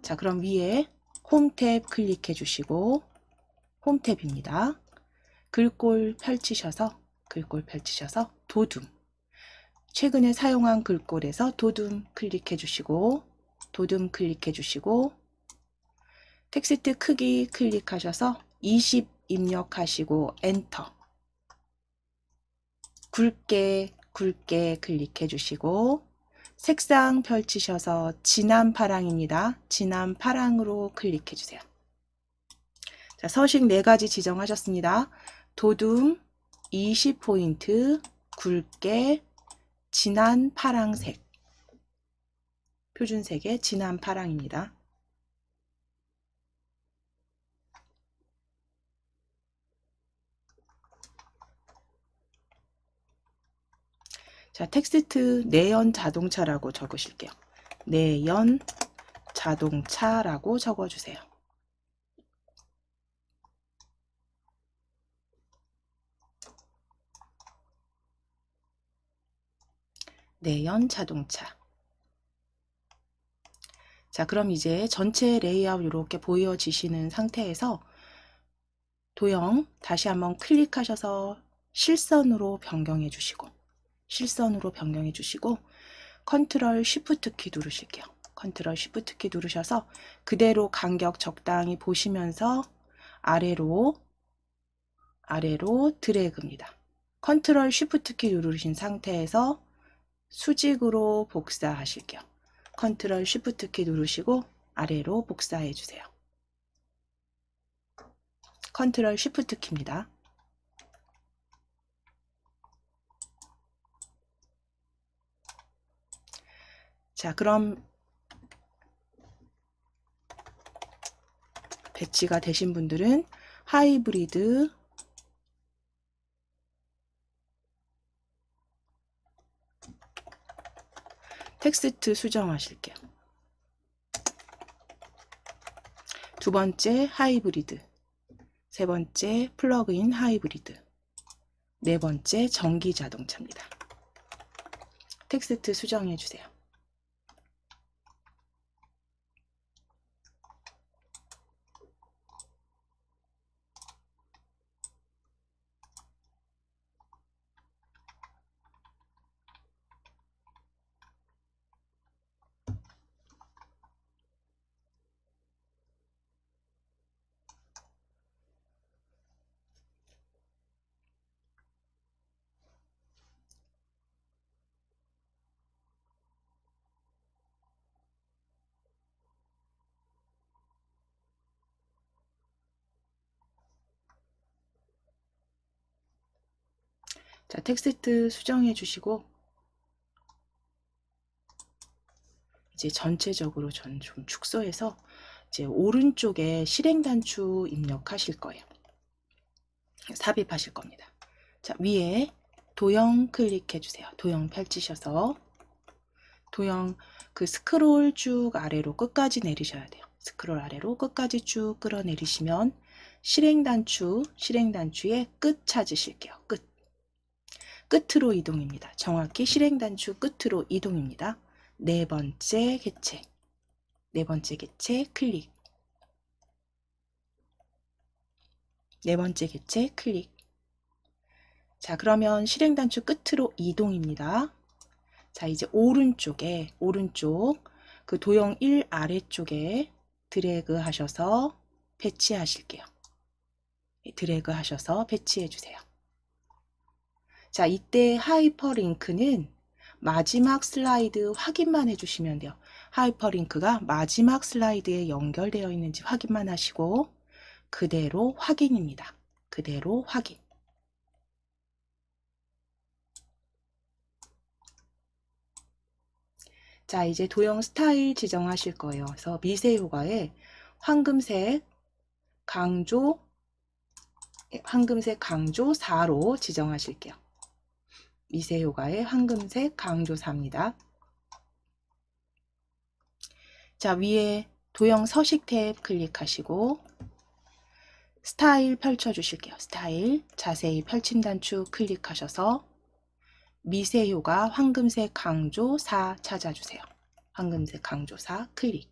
자, 그럼 위에 홈탭 클릭해 주시고 홈탭입니다. 글꼴 펼치셔서 도둠. 최근에 사용한 글꼴에서 도둠 클릭해 주시고 텍스트 크기 클릭하셔서 20 입력하시고 엔터. 굵게 클릭해 주시고 색상 펼치셔서 진한 파랑입니다. 진한 파랑으로 클릭해 주세요. 자, 서식 4가지 지정하셨습니다. 도둠 20포인트 굵게 진한 파랑색. 표준색의 진한 파랑입니다. 자, 텍스트 내연 자동차라고 적으실게요. 내연 자동차라고 적어주세요. 내연 자동차. 자, 그럼 이제 전체 레이아웃 이렇게 보여지시는 상태에서 도형 다시 한번 클릭하셔서 실선으로 변경해 주시고 컨트롤 쉬프트 키 누르실게요. 컨트롤 쉬프트 키 누르셔서 그대로 간격 적당히 보시면서 아래로 드래그입니다. 컨트롤 쉬프트 키 누르신 상태에서 수직으로 복사하실게요. 컨트롤 쉬프트 키 누르시고 아래로 복사해 주세요. 컨트롤 쉬프트 키입니다. 자, 그럼 배치가 되신 분들은 하이브리드 텍스트 수정하실게요. 두 번째 하이브리드, 세 번째 플러그인 하이브리드, 네 번째 전기 자동차입니다. 텍스트 수정해 주세요. 자, 텍스트 수정해 주시고 이제 전체적으로 전 좀 축소해서 이제 오른쪽에 실행 단추 입력하실 거예요. 삽입하실 겁니다. 자, 위에 도형 클릭해 주세요. 도형 펼치셔서 도형 그 스크롤 쭉 아래로 끝까지 내리셔야 돼요. 스크롤 아래로 끝까지 쭉 끌어내리시면 실행 단추의 끝 찾으실게요. 끝으로 이동입니다. 정확히 실행 단추 끝으로 이동입니다. 네 번째 개체 클릭. 네 번째 개체 클릭. 자, 그러면 실행 단추 끝으로 이동입니다. 자, 이제 오른쪽 그 도형 1 아래쪽에 드래그 하셔서 배치하실게요. 드래그 하셔서 배치해 주세요. 자, 이때 하이퍼링크는 마지막 슬라이드 확인만 해주시면 돼요. 하이퍼링크가 마지막 슬라이드에 연결되어 있는지 확인만 하시고 그대로 확인입니다. 그대로 확인. 자, 이제 도형 스타일 지정하실 거예요. 그래서 미세 효과에 황금색 강조 4로 지정하실게요. 미세 효과에 황금색 강조 4입니다. 자, 위에 도형 서식 탭 클릭하시고 스타일 펼쳐 주실게요. 스타일 자세히 펼침 단추 클릭하셔서 미세 효과 황금색 강조 4 찾아주세요. 황금색 강조 4 클릭.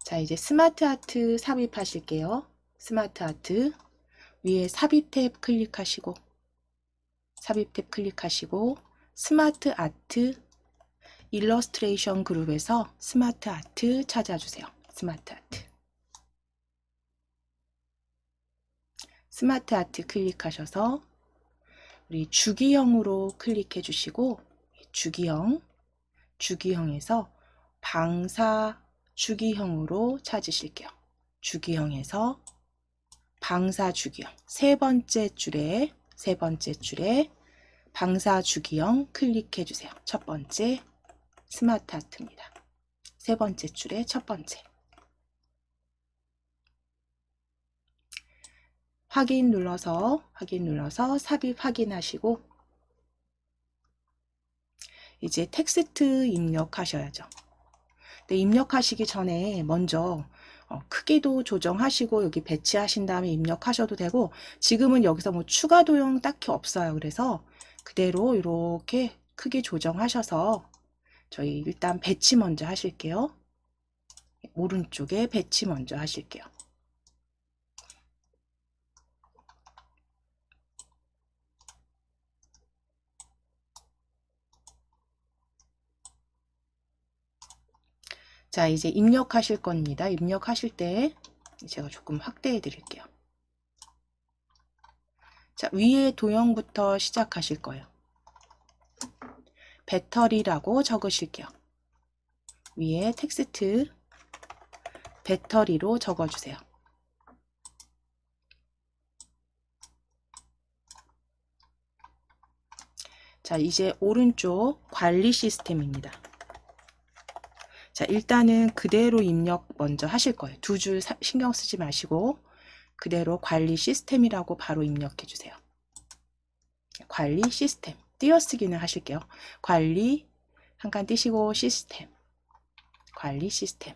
자, 이제 스마트 아트 삽입하실게요. 스마트 아트 위에 삽입 탭 클릭하시고 스마트 아트 일러스트레이션 그룹에서 스마트 아트 찾아주세요. 스마트 아트 클릭하셔서 우리 주기형으로 클릭해 주시고 주기형에서 방사 주기형으로 찾으실게요. 주기형에서 방사 주기형 세 번째 줄에 방사 주기형 클릭해 주세요. 첫 번째 스마트 아트입니다. 세 번째 줄에 첫 번째. 확인 눌러서 삽입 확인하시고 이제 텍스트 입력하셔야죠. 근데 입력하시기 전에 먼저 크기도 조정하시고 여기 배치하신 다음에 입력하셔도 되고 지금은 여기서 뭐 추가 도형 딱히 없어요. 그래서 그대로 이렇게 크기 조정하셔서 저희 일단 배치 먼저 하실게요. 오른쪽에 배치 먼저 하실게요. 자, 이제 입력하실 겁니다. 입력하실 때 제가 조금 확대해 드릴게요. 자, 위에 도형부터 시작하실 거예요. 배터리라고 적으실게요. 위에 텍스트 배터리로 적어주세요. 자, 이제 오른쪽 관리 시스템입니다. 자, 일단은 그대로 입력 먼저 하실 거예요. 두 줄 신경 쓰지 마시고 그대로 관리 시스템이라고 바로 입력해 주세요. 관리 시스템. 띄어쓰기는 하실게요. 관리 한 칸 띄시고 시스템. 관리 시스템.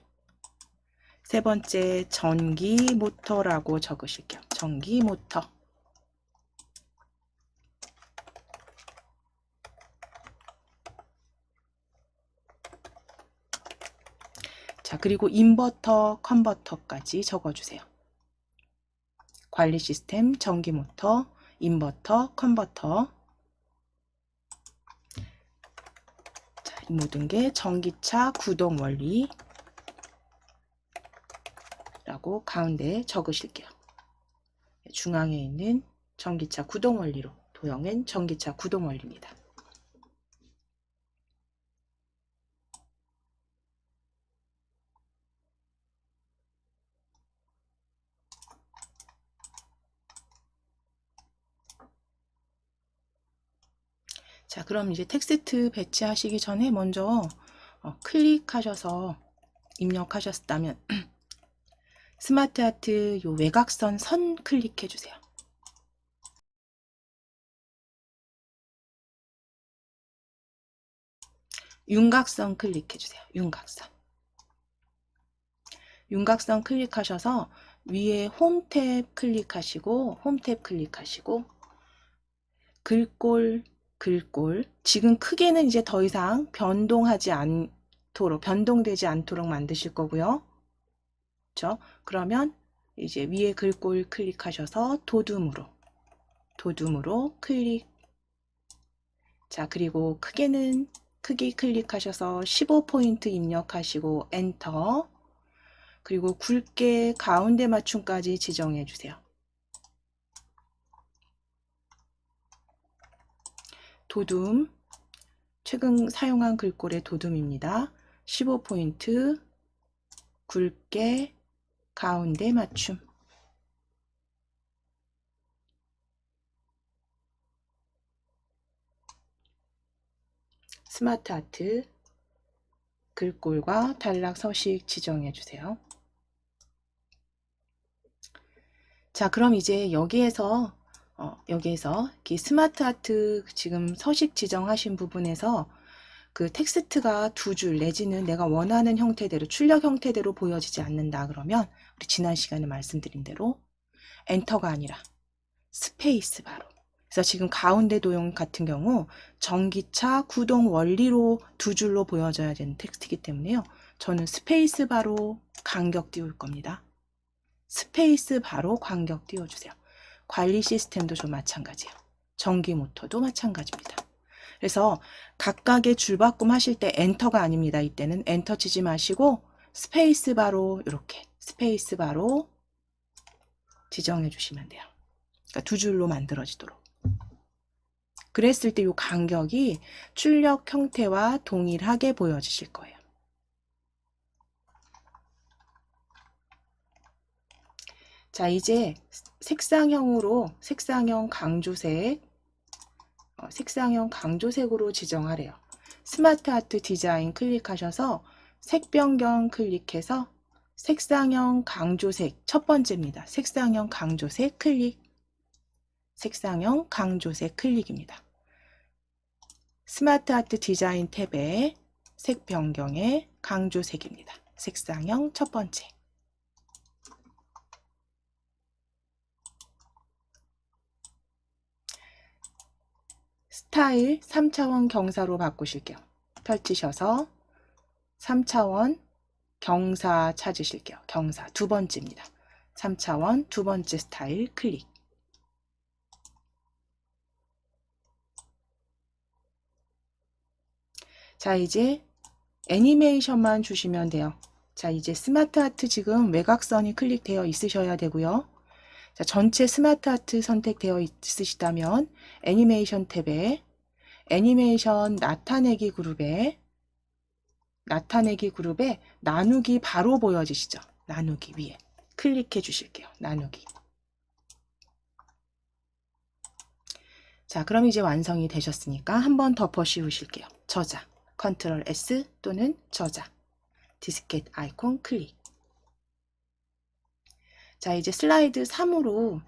세 번째 전기 모터라고 적으실게요. 전기 모터. 자, 그리고 인버터, 컨버터까지 적어주세요. 관리 시스템, 전기 모터, 인버터, 컨버터. 자, 이 모든 게 전기차 구동 원리 라고 가운데 적으실게요. 중앙에 있는 전기차 구동 원리로 도형은 전기차 구동 원리입니다. 자, 그럼 이제 텍스트 배치하시기 전에 먼저 클릭하셔서 입력하셨다면 스마트 아트 요 외곽선 선 클릭해 주세요. 윤곽선 클릭해 주세요. 윤곽선. 윤곽선 클릭하셔서 위에 홈 탭 클릭하시고 글꼴 지금 크게는 이제 더 이상 변동되지 않도록 만드실 거고요. 그렇죠? 그러면 이제 위에 글꼴 클릭하셔서 도둠으로 클릭. 자, 그리고 크기 클릭하셔서 15포인트 입력하시고 엔터. 그리고 굵게 가운데 맞춤까지 지정해 주세요. 도둠, 최근 사용한 글꼴의 도둠입니다. 15포인트, 굵게, 가운데 맞춤. 스마트 아트, 글꼴과 단락 서식 지정해 주세요. 자, 그럼 이제 여기에서 스마트 아트 지금 서식 지정하신 부분에서 그 텍스트가 두 줄 내지는 내가 원하는 형태대로 출력 형태대로 보여지지 않는다 그러면 우리 지난 시간에 말씀드린 대로 엔터가 아니라 스페이스 바로. 그래서 지금 가운데 도형 같은 경우 전기차 구동 원리로 두 줄로 보여져야 되는 텍스트이기 때문에요. 저는 스페이스 바로 간격 띄울 겁니다. 스페이스 바로 간격 띄워주세요. 관리 시스템도 좀 마찬가지예요. 전기 모터도 마찬가지입니다. 그래서 각각의 줄바꿈 하실 때 엔터가 아닙니다. 이때는 엔터 치지 마시고 스페이스 바로 이렇게 스페이스 바로 지정해 주시면 돼요. 그러니까 두 줄로 만들어지도록. 그랬을 때 이 간격이 출력 형태와 동일하게 보여지실 거예요. 자, 이제 색상형 강조색으로 지정하래요. 스마트 아트 디자인 클릭하셔서 색 변경 클릭해서 색상형 강조색 첫 번째입니다. 색상형 강조색 클릭. 색상형 강조색 클릭입니다. 스마트 아트 디자인 탭에 색 변경의 강조색입니다. 색상형 첫 번째. 스타일 3차원 경사로 바꾸실게요. 펼치셔서 3차원 경사 찾으실게요. 경사 두 번째입니다. 3차원 두 번째 스타일 클릭. 자, 이제 애니메이션만 주시면 돼요. 자, 이제 스마트 아트 지금 외곽선이 클릭되어 있으셔야 되고요. 자, 전체 스마트 아트 선택되어 있으시다면 애니메이션 탭에 애니메이션 나타내기 그룹에 나누기 바로 보여지시죠? 나누기 위에 클릭해 주실게요. 나누기. 자, 그럼 이제 완성이 되셨으니까 한 번 덮어 씌우실게요. 저장, 컨트롤 S 또는 저장, 디스켓 아이콘 클릭. 자, 이제 슬라이드 3으로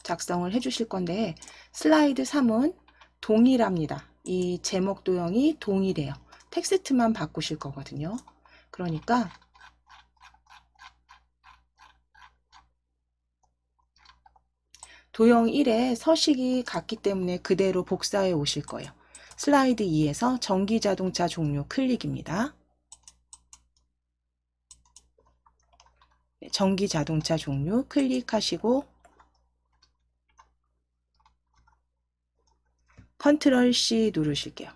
작성을 해 주실 건데 슬라이드 3은 동일합니다. 이 제목 도형이 동일해요. 텍스트만 바꾸실 거거든요. 그러니까 도형 1에 서식이 같기 때문에 그대로 복사해 오실 거예요. 슬라이드 2에서 전기자동차 종류 클릭입니다. 네, 전기자동차 종류 클릭하시고 컨트롤 C 누르실게요.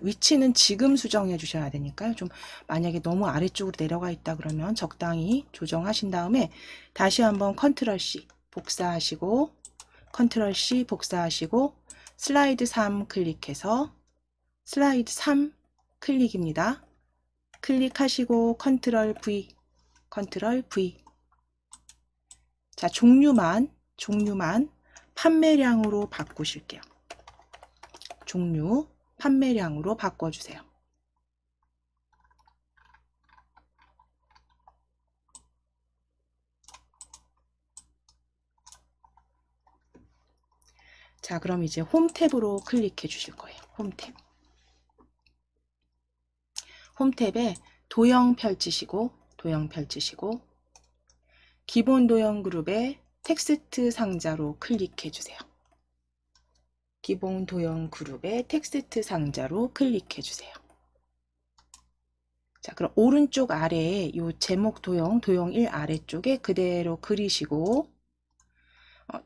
위치는 지금 수정해 주셔야 되니까요. 좀 만약에 너무 아래쪽으로 내려가 있다 그러면 적당히 조정하신 다음에 다시 한번 컨트롤 C 복사하시고 컨트롤 C 복사하시고 슬라이드 3 클릭해서 슬라이드 3 클릭입니다. 클릭하시고 컨트롤 V 자, 종류만 판매량으로 바꾸실게요. 종류 판매량으로 바꿔주세요. 자, 그럼 이제 홈 탭으로 클릭해 주실 거예요. 홈 탭. 홈 탭에 도형 펼치시고 기본 도형 그룹에 텍스트 상자로 클릭해 주세요. 기본 도형 그룹에 텍스트 상자로 클릭해 주세요. 자, 그럼 오른쪽 아래에 이 제목 도형 1 아래쪽에 그대로 그리시고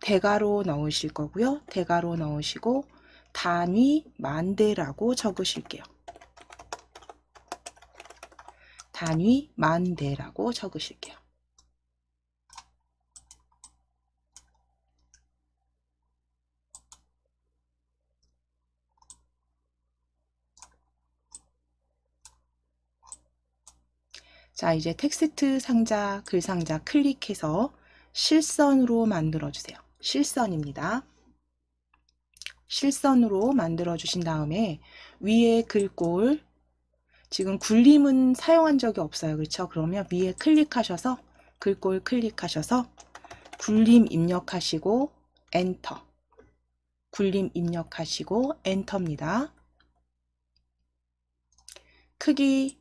대괄호 넣으실 거고요. 대괄호 넣으시고 단위 만대라고 적으실게요. 단위 만대라고 적으실게요. 자, 이제 텍스트 상자, 글 상자 클릭해서 실선으로 만들어 주세요. 실선입니다. 실선으로 만들어 주신 다음에 위에 글꼴 지금 굴림은 사용한 적이 없어요. 그렇죠? 그러면 위에 클릭하셔서 글꼴 클릭하셔서 굴림 입력하시고 엔터. 굴림 입력하시고 엔터입니다. 크기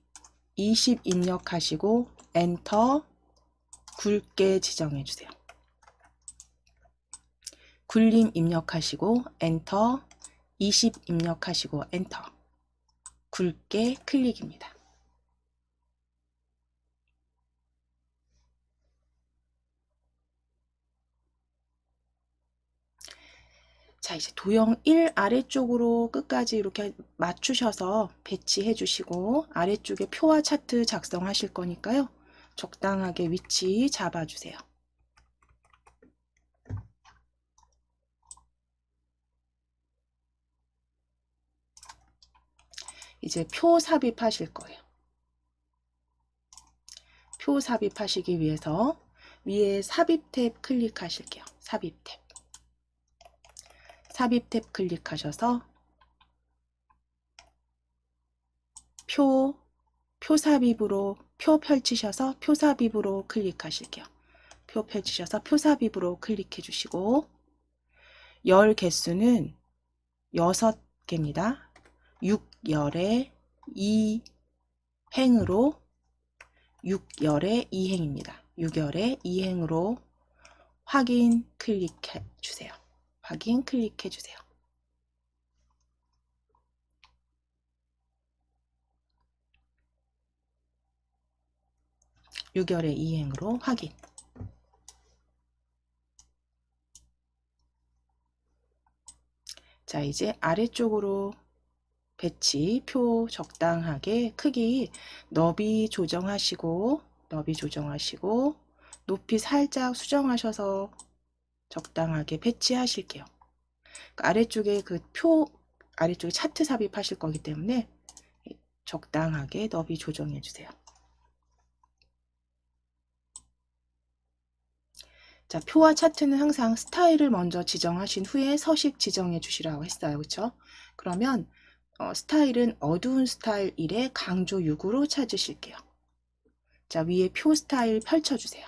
20 입력하시고 엔터. 굵게 지정해 주세요. 굴림 입력하시고 엔터. 20 입력하시고 엔터. 굵게 클릭입니다. 자, 이제 도형 1 아래쪽으로 끝까지 이렇게 맞추셔서 배치해 주시고 아래쪽에 표와 차트 작성하실 거니까요. 적당하게 위치 잡아주세요. 이제 표 삽입하실 거예요. 표 삽입하시기 위해서 위에 삽입 탭 클릭하실게요. 삽입 탭. 삽입 탭 클릭하셔서 표 삽입으로 표 펼치셔서 표 삽입으로 클릭하실게요. 표 펼치셔서 표 삽입으로 클릭해 주시고 열 개수는 6개입니다. 6열의 2행으로 6열의 2행입니다. 6열의 2행으로 확인 클릭해 주세요. 확인 클릭해 주세요. 유결의 2행으로 확인. 자, 이제 아래쪽으로 배치, 표 적당하게 크기 너비 조정하시고 높이 살짝 수정하셔서 적당하게 배치하실게요. 아래쪽에 그 표 아래쪽에 차트 삽입하실 거기 때문에 적당하게 너비 조정해 주세요. 자, 표와 차트는 항상 스타일을 먼저 지정하신 후에 서식 지정해 주시라고 했어요. 그렇죠? 그러면 스타일은 어두운 스타일 1에 강조 6으로 찾으실게요. 자, 위에 표 스타일 펼쳐주세요.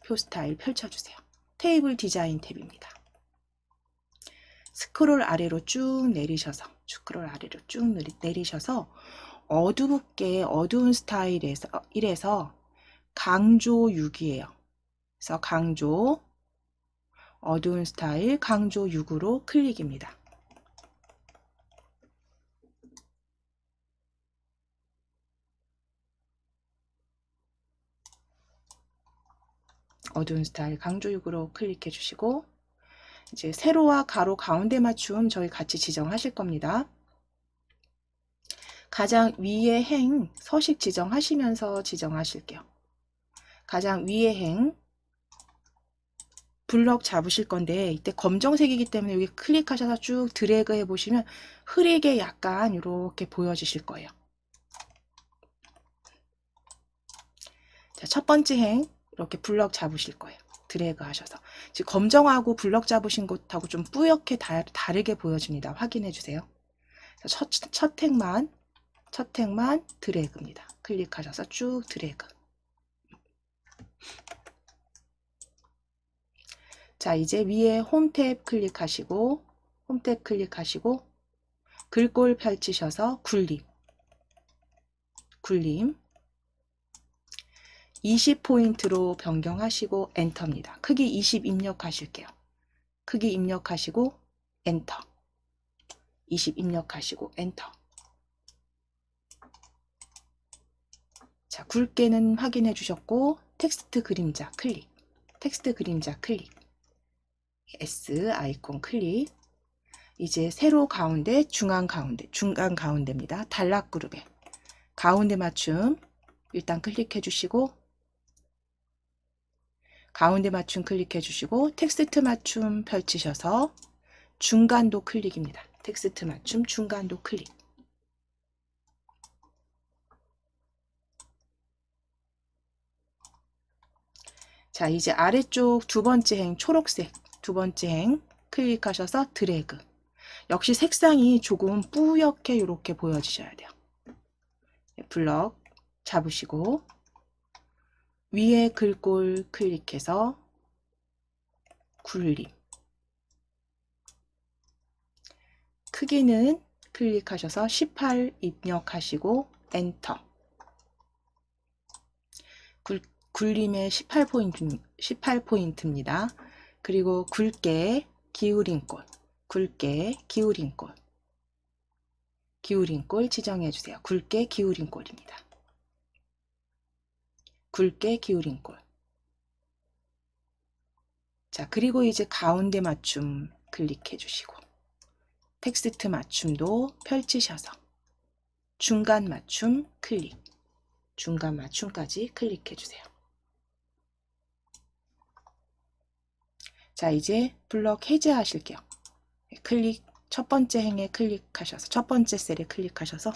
표 스타일 펼쳐주세요. 테이블 디자인 탭입니다. 스크롤 아래로 쭉 내리셔서 어둡게 어두운 스타일에서 1에서 강조 6이에요. 그래서 강조 어두운 스타일 강조 6으로 클릭입니다. 어두운 스타일 강조 6으로 클릭해 주시고 이제 세로와 가로 가운데 맞춤 저희 같이 지정하실 겁니다. 가장 위에 행 서식 지정하시면서 지정하실게요. 가장 위에 행 블럭 잡으실 건데 이때 검정색이기 때문에 여기 클릭하셔서 쭉 드래그 해 보시면 흐리게 약간 이렇게 보여지실 거예요. 자, 첫 번째 행 이렇게 블럭 잡으실 거예요. 드래그 하셔서 지금 검정하고 블럭 잡으신 곳하고 좀 뿌옇게 다르게 보여집니다. 확인해 주세요. 첫 행만 드래그입니다. 클릭하셔서 쭉 드래그. 자, 이제 위에 홈 탭 클릭하시고 글꼴 펼치셔서 굴림 20포인트로 변경하시고 엔터입니다. 크기 20 입력하실게요. 크기 입력하시고 엔터 20 입력하시고 엔터. 자, 굵게는 확인해 주셨고 텍스트 그림자 클릭 S 아이콘 클릭. 이제 세로 가운데 중간 가운데입니다. 단락 그룹에 가운데 맞춤 일단 클릭해 주시고 가운데 맞춤 클릭해 주시고 텍스트 맞춤 펼치셔서 중간도 클릭입니다. 텍스트 맞춤 중간도 클릭. 자, 이제 아래쪽 두 번째 행 초록색 두 번째 행 클릭하셔서 드래그. 역시 색상이 조금 뿌옇게 이렇게 보여지셔야 돼요. 블럭 잡으시고 위에 글꼴 클릭해서 굴림. 크기는 클릭하셔서 18 입력하시고 엔터. 굴림의 18포인트입니다. 그리고 굵게 기울인 꼴 지정해 주세요. 굵게 기울인 꼴입니다. 굵게 기울인 꼴. 자, 그리고 이제 가운데 맞춤 클릭해 주시고 텍스트 맞춤도 펼치셔서 중간 맞춤 클릭. 중간 맞춤까지 클릭해 주세요. 자, 이제 블럭 해제하실게요. 첫 번째 행에 클릭하셔서 첫 번째 셀에 클릭하셔서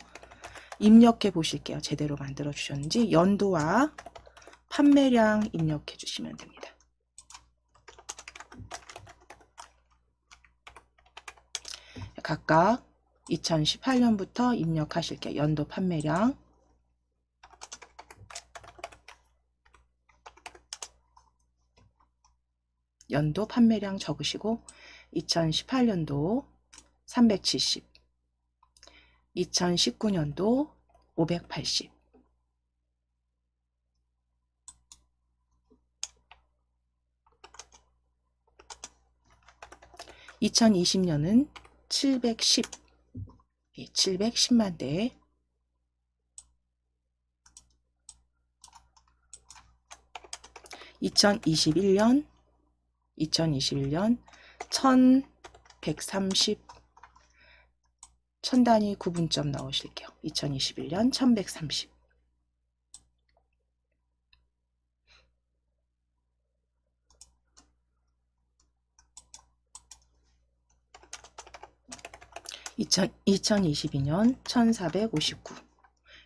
입력해 보실게요. 제대로 만들어 주셨는지 연도와 판매량 입력해 주시면 됩니다. 각각 2018년부터 입력하실게요. 연도 판매량. 연도 판매량 적으시고 2018년도 370, 2019년도 580, 2020년은 710, 710만 대, 2021년 1130 천 단위 구분점 넣으실게요. 2021년 1130. (2022년) 1459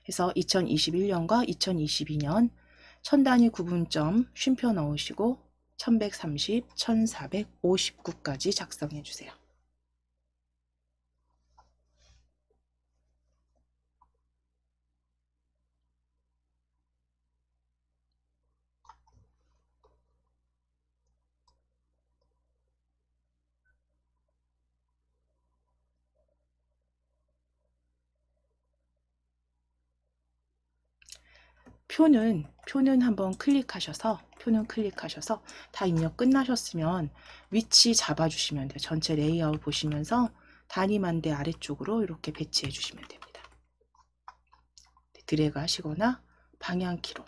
해서 2021년과 2022년 천 단위 구분점 쉼표 넣으시고 1130, 1459까지 작성해 주세요. 표는 한번 클릭하셔서 다 입력 끝나셨으면 위치 잡아주시면 돼요. 전체 레이아웃 보시면서 단위만대 아래쪽으로 이렇게 배치해 주시면 됩니다. 드래그 하시거나 방향키로.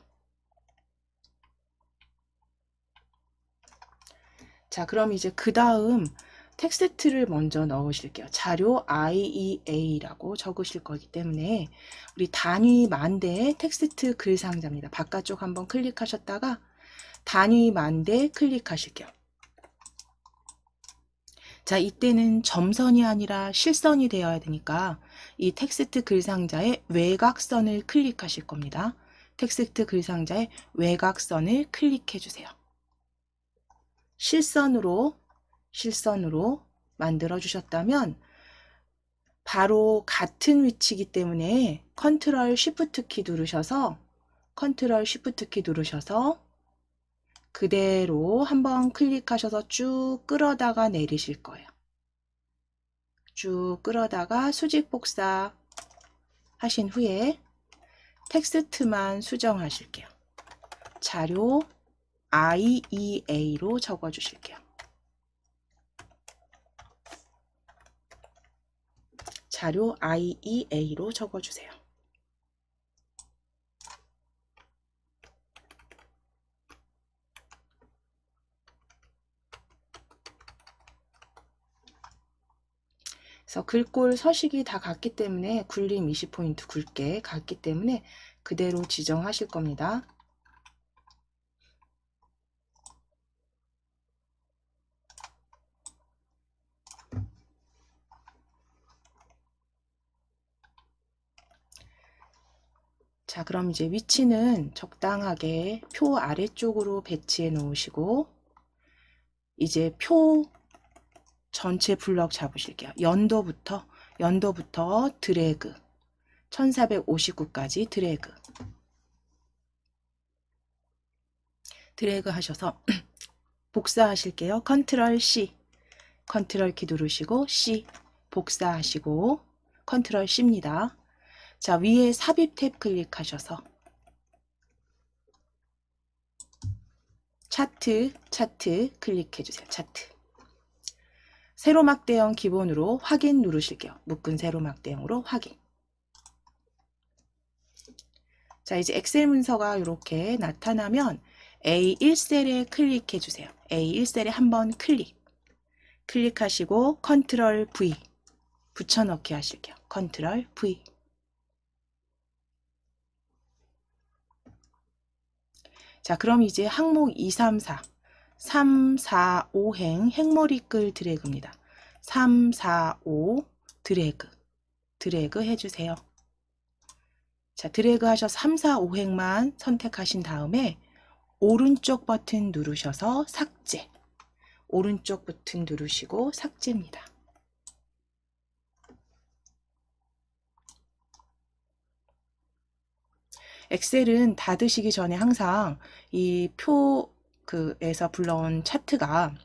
자, 그럼 이제 그 다음 텍스트를 먼저 넣으실게요. 자료 IEA라고 적으실 거기 때문에 우리 단위 만대 텍스트 글 상자입니다. 바깥쪽 한번 클릭하셨다가 단위 만대 클릭하실게요. 자, 이때는 점선이 아니라 실선이 되어야 되니까 이 텍스트 글 상자의 외곽선을 클릭하실 겁니다. 텍스트 글 상자의 외곽선을 클릭해 주세요. 실선으로 만들어 주셨다면 바로 같은 위치이기 때문에 컨트롤 쉬프트 키 누르셔서 그대로 한번 클릭하셔서 쭉 끌어다가 내리실 거예요. 쭉 끌어다가 수직 복사 하신 후에 텍스트만 수정하실게요. 자료 IEA로 적어 주실게요. 자료 IEA로 적어주세요. 그래서 글꼴 서식이 다 같기 때문에 굴림 20포인트 굵게 같기 때문에 그대로 지정하실 겁니다. 자, 그럼 이제 위치는 적당하게 표 아래쪽으로 배치해 놓으시고 이제 표 전체 블럭 잡으실게요. 연도부터 드래그 1459까지 드래그 하셔서 복사하실게요. 컨트롤 C, 컨트롤 키 누르시고 C 복사하시고 컨트롤 C입니다. 자, 위에 삽입 탭 클릭하셔서 차트 클릭해 주세요. 차트. 세로막대형 기본으로 확인 누르실게요. 묶은 세로막대형으로 확인. 자, 이제 엑셀 문서가 이렇게 나타나면 A1셀에 클릭해 주세요. A1셀에 한번 클릭하시고 컨트롤 V 붙여넣기 하실게요. 컨트롤 V. 자, 그럼 이제 항목 2, 3, 4 5행 행머리끌 드래그입니다. 3, 4, 5 드래그 해주세요. 자, 드래그 하셔서 3, 4, 5행만 선택하신 다음에 오른쪽 버튼 누르셔서 삭제. 오른쪽 버튼 누르시고 삭제입니다. 엑셀은 닫으시기 전에 항상 이 표에서 불러온 차트가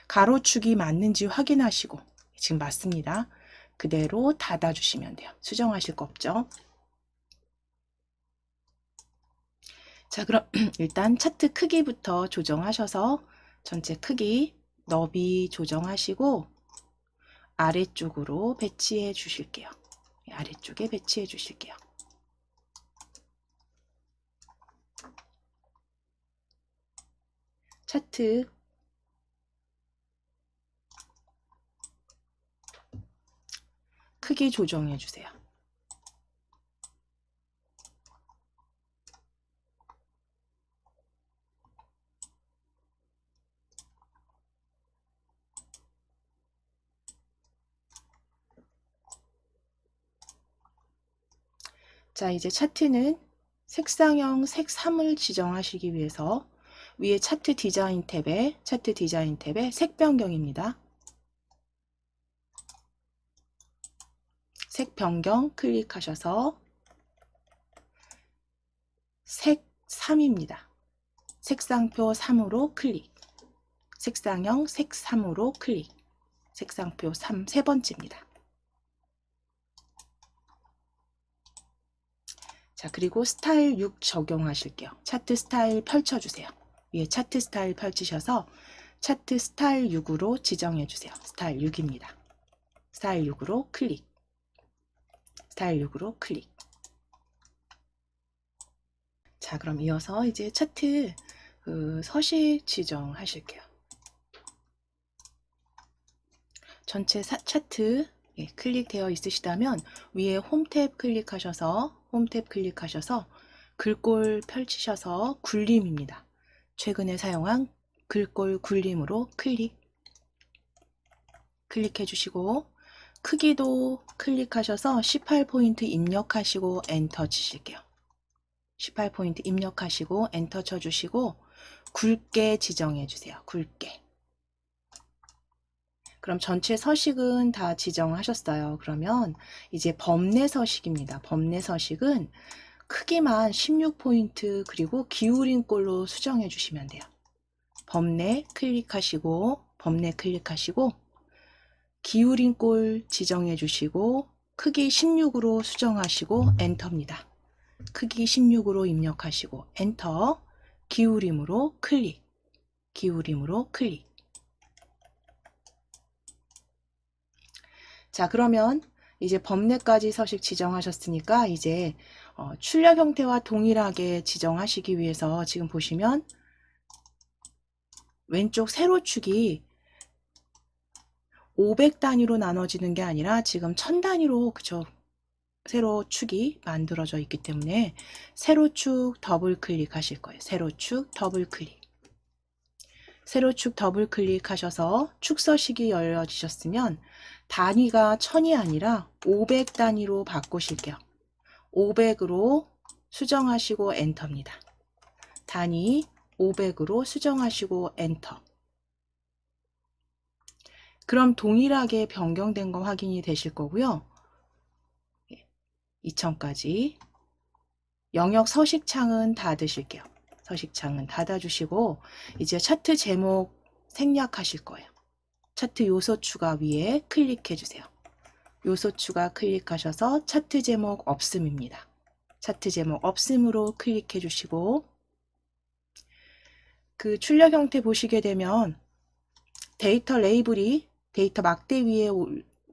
가로축이 맞는지 확인하시고 지금 맞습니다. 그대로 닫아주시면 돼요. 수정하실 거 없죠? 자, 그럼 일단 차트 크기부터 조정하셔서 전체 크기, 너비 조정하시고 아래쪽으로 배치해 주실게요. 아래쪽에 배치해 주실게요. 차트 크기 조정해 주세요. 자, 이제 차트는 색상형 색3을 지정하시기 위해서 위에 차트 디자인 탭에 색 변경입니다. 색 변경 클릭하셔서 색 3입니다. 색상표 3으로 클릭. 색상형 색 3으로 클릭. 색상표 3 세 번째입니다. 자, 그리고 스타일 6 적용하실게요. 차트 스타일 펼쳐주세요. 위에 차트 스타일 펼치셔서 차트 스타일 6으로 지정해 주세요. 스타일 6입니다. 스타일 6으로 클릭. 스타일 6으로 클릭. 자, 그럼 이어서 이제 차트 서식 지정하실게요. 전체 차트 클릭되어 있으시다면 위에 홈 탭 클릭하셔서 글꼴 펼치셔서 굴림입니다. 최근에 사용한 글꼴 굴림으로 클릭해 주시고 크기도 클릭하셔서 18포인트 입력하시고 엔터 치실게요. 18포인트 입력하시고 엔터 쳐주시고 굵게 지정해 주세요. 굵게. 그럼 전체 서식은 다 지정하셨어요. 그러면 이제 범례 서식입니다. 범례 서식은 크기만 16포인트 그리고 기울인 꼴로 수정해 주시면 돼요. 범례 클릭하시고 기울인 꼴 지정해 주시고 크기 16으로 수정하시고 엔터입니다. 크기 16으로 입력하시고 엔터. 기울임으로 클릭. 자, 그러면 이제 범례까지 서식 지정하셨으니까 이제 출력 형태와 동일하게 지정하시기 위해서 지금 보시면 왼쪽 세로축이 500단위로 나눠지는 게 아니라 지금 1000단위로 그쵸? 세로축이 만들어져 있기 때문에 세로축 더블 클릭하실 거예요. 세로축 더블 클릭 하셔서 축서식이 열려지셨으면 단위가 1000이 아니라 500단위로 바꾸실게요. 500으로 수정하시고 엔터입니다. 단위 500으로 수정하시고 엔터. 그럼 동일하게 변경된 거 확인이 되실 거고요. 2000까지 영역 서식창은 닫으실게요. 서식창은 닫아주시고 이제 차트 제목 생략하실 거예요. 차트 요소 추가 위에 클릭해 주세요. 요소 추가 클릭하셔서 차트 제목 없음입니다. 차트 제목 없음으로 클릭해 주시고 그 출력 형태 보시게 되면 데이터 레이블이 데이터 막대 위에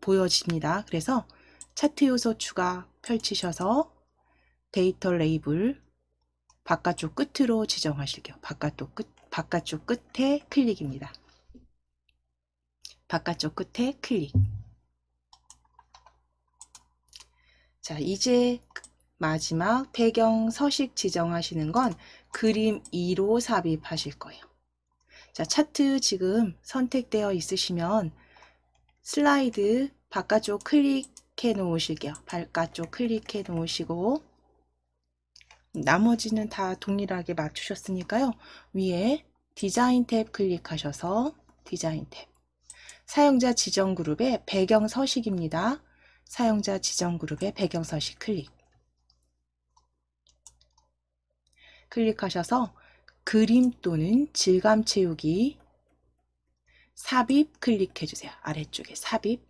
보여집니다. 그래서 차트 요소 추가 펼치셔서 데이터 레이블 바깥쪽 끝으로 지정하실게요. 바깥쪽 끝에 클릭입니다. 바깥쪽 끝에 클릭. 자, 이제 마지막 배경 서식 지정하시는 건 그림 2로 삽입하실 거예요. 자, 차트 지금 선택되어 있으시면 슬라이드 바깥쪽 클릭해 놓으실게요. 바깥쪽 클릭해 놓으시고 나머지는 다 동일하게 맞추셨으니까요. 위에 디자인 탭 클릭하셔서 디자인 탭. 사용자 지정 그룹의 배경 서식입니다. 사용자 지정 그룹의 배경 서식 클릭하셔서 그림 또는 질감 채우기 삽입 클릭해 주세요. 아래쪽에 삽입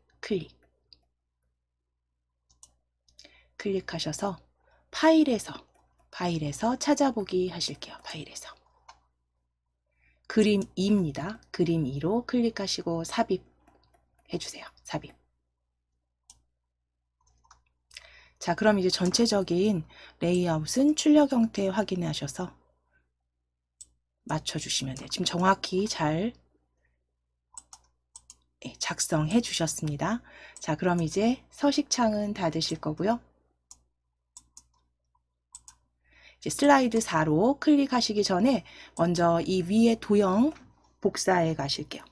클릭하셔서 파일에서 찾아보기 하실게요. 파일에서 그림 2입니다. 그림 2로 클릭하시고 삽입 해주세요. 삽입. 자, 그럼 이제 전체적인 레이아웃은 출력 형태 확인하셔서 맞춰주시면 돼요. 지금 정확히 잘 작성해 주셨습니다. 자, 그럼 이제 서식창은 닫으실 거고요. 이제 슬라이드 4로 클릭하시기 전에 먼저 이 위에 도형 복사해 가실게요.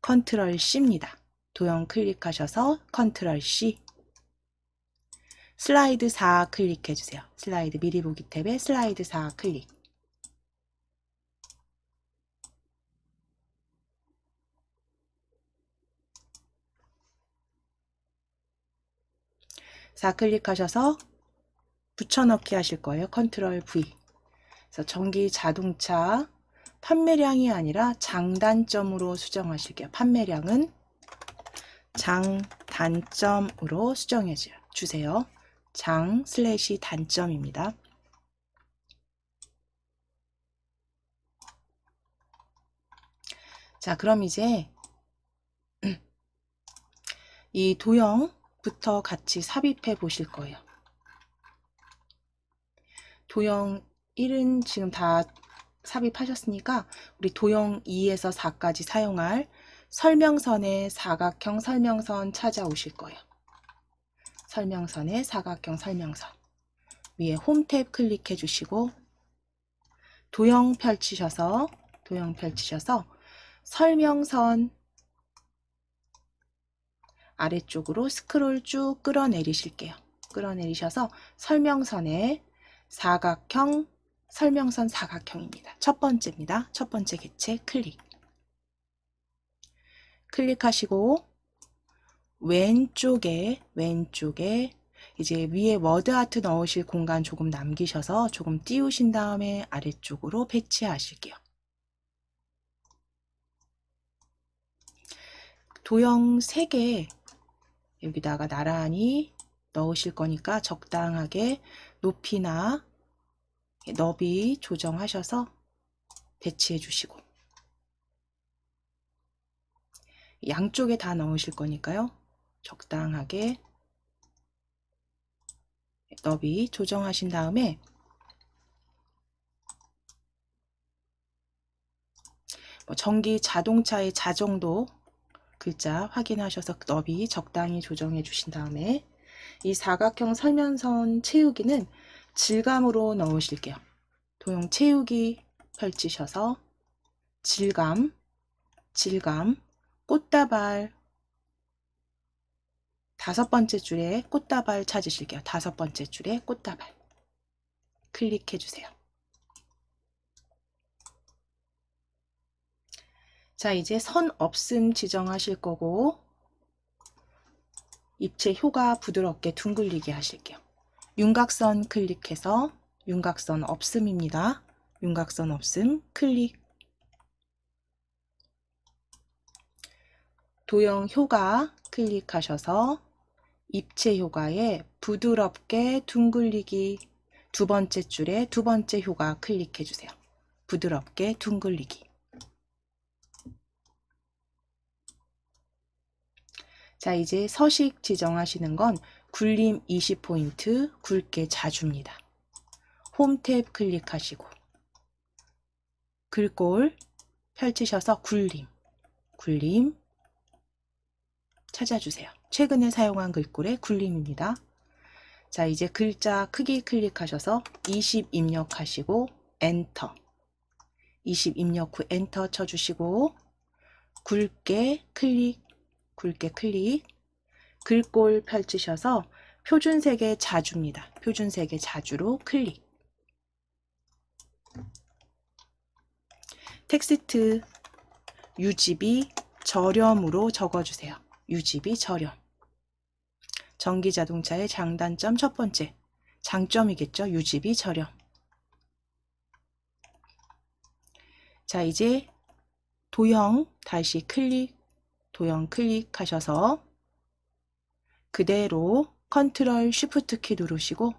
컨트롤 C입니다. 도형 클릭하셔서 컨트롤 C. 슬라이드 4 클릭해 주세요. 슬라이드 미리 보기 탭에 슬라이드 4 클릭. 클릭하셔서 붙여넣기 하실 거예요. 컨트롤 V. 그래서 전기 자동차 판매량이 아니라 장단점으로 수정하실게요. 판매량은 장단점으로 수정해 주세요. 장/단점입니다. 자, 그럼 이제 이 도형부터 같이 삽입해 보실 거예요. 도형 1은 지금 다 삽입하셨으니까 우리 도형 2에서 4까지 사용할 설명선의 사각형 설명선 찾아오실 거예요. 설명선의 사각형 설명선. 위에 홈 탭 클릭해 주시고 도형 펼치셔서 설명선 아래쪽으로 스크롤 쭉 끌어내리실게요. 끌어내리셔서 설명선의 사각형 설명선 사각형입니다. 첫 번째입니다. 첫 번째 객체 클릭하시고 왼쪽에 이제 위에 워드 아트 넣으실 공간 조금 남기셔서 조금 띄우신 다음에 아래쪽으로 배치하실게요. 도형 3개 여기다가 나란히 넣으실 거니까 적당하게 높이나 너비 조정하셔서 배치해 주시고 양쪽에 다 넣으실 거니까요. 적당하게 너비 조정하신 다음에 전기 자동차의 자 정도 글자 확인하셔서 너비 적당히 조정해 주신 다음에 이 사각형 설명선 채우기는 질감으로 넣으실게요. 도형 채우기 펼치셔서 질감, 꽃다발 5번째 줄에 꽃다발 찾으실게요. 5번째 줄에 꽃다발 클릭해 주세요. 자, 이제 선 없음 지정하실 거고 입체 효과 부드럽게 둥글리게 하실게요. 윤곽선 클릭해서 윤곽선 없음입니다. 윤곽선 없음 클릭. 도형 효과 클릭하셔서 입체 효과에 부드럽게 둥글리기 2번째 줄에 2번째 효과 클릭해 주세요. 부드럽게 둥글리기. 자, 이제 서식 지정하시는 건 굴림 20포인트 굵게 자주입니다. 홈 탭 클릭하시고 글꼴 펼치셔서 굴림 찾아주세요. 최근에 사용한 글꼴의 굴림입니다. 자, 이제 글자 크기 클릭하셔서 20 입력하시고 엔터 20 입력 후 엔터 쳐주시고 굵게 클릭 글꼴 펼치셔서 표준색의 자주입니다. 표준색의 자주로 클릭. 텍스트 유지비 저렴으로 적어주세요. 유지비 저렴. 전기자동차의 장단점 첫 번째. 장점이겠죠. 유지비 저렴. 자, 이제 도형 다시 도형 클릭하셔서 그대로 컨트롤 쉬프트 키 누르시고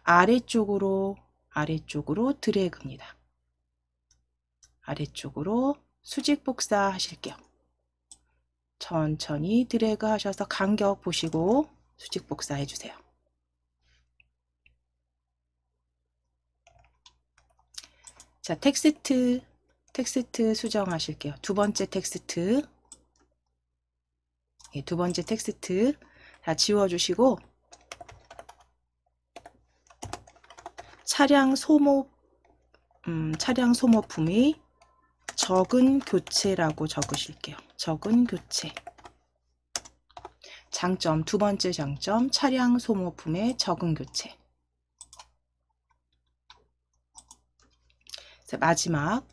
아래쪽으로 드래그입니다. 아래쪽으로 수직 복사 하실게요. 천천히 드래그 하셔서 간격 보시고 수직 복사해 주세요. 자, 텍스트 텍스트 수정하실게요. 두 번째 텍스트. 예, 두 번째 텍스트 다 지워주시고 차량 소모품의 적은 교체라고 적으실게요. 적은 교체. 장점, 두 번째 장점, 차량 소모품의 적은 교체. 마지막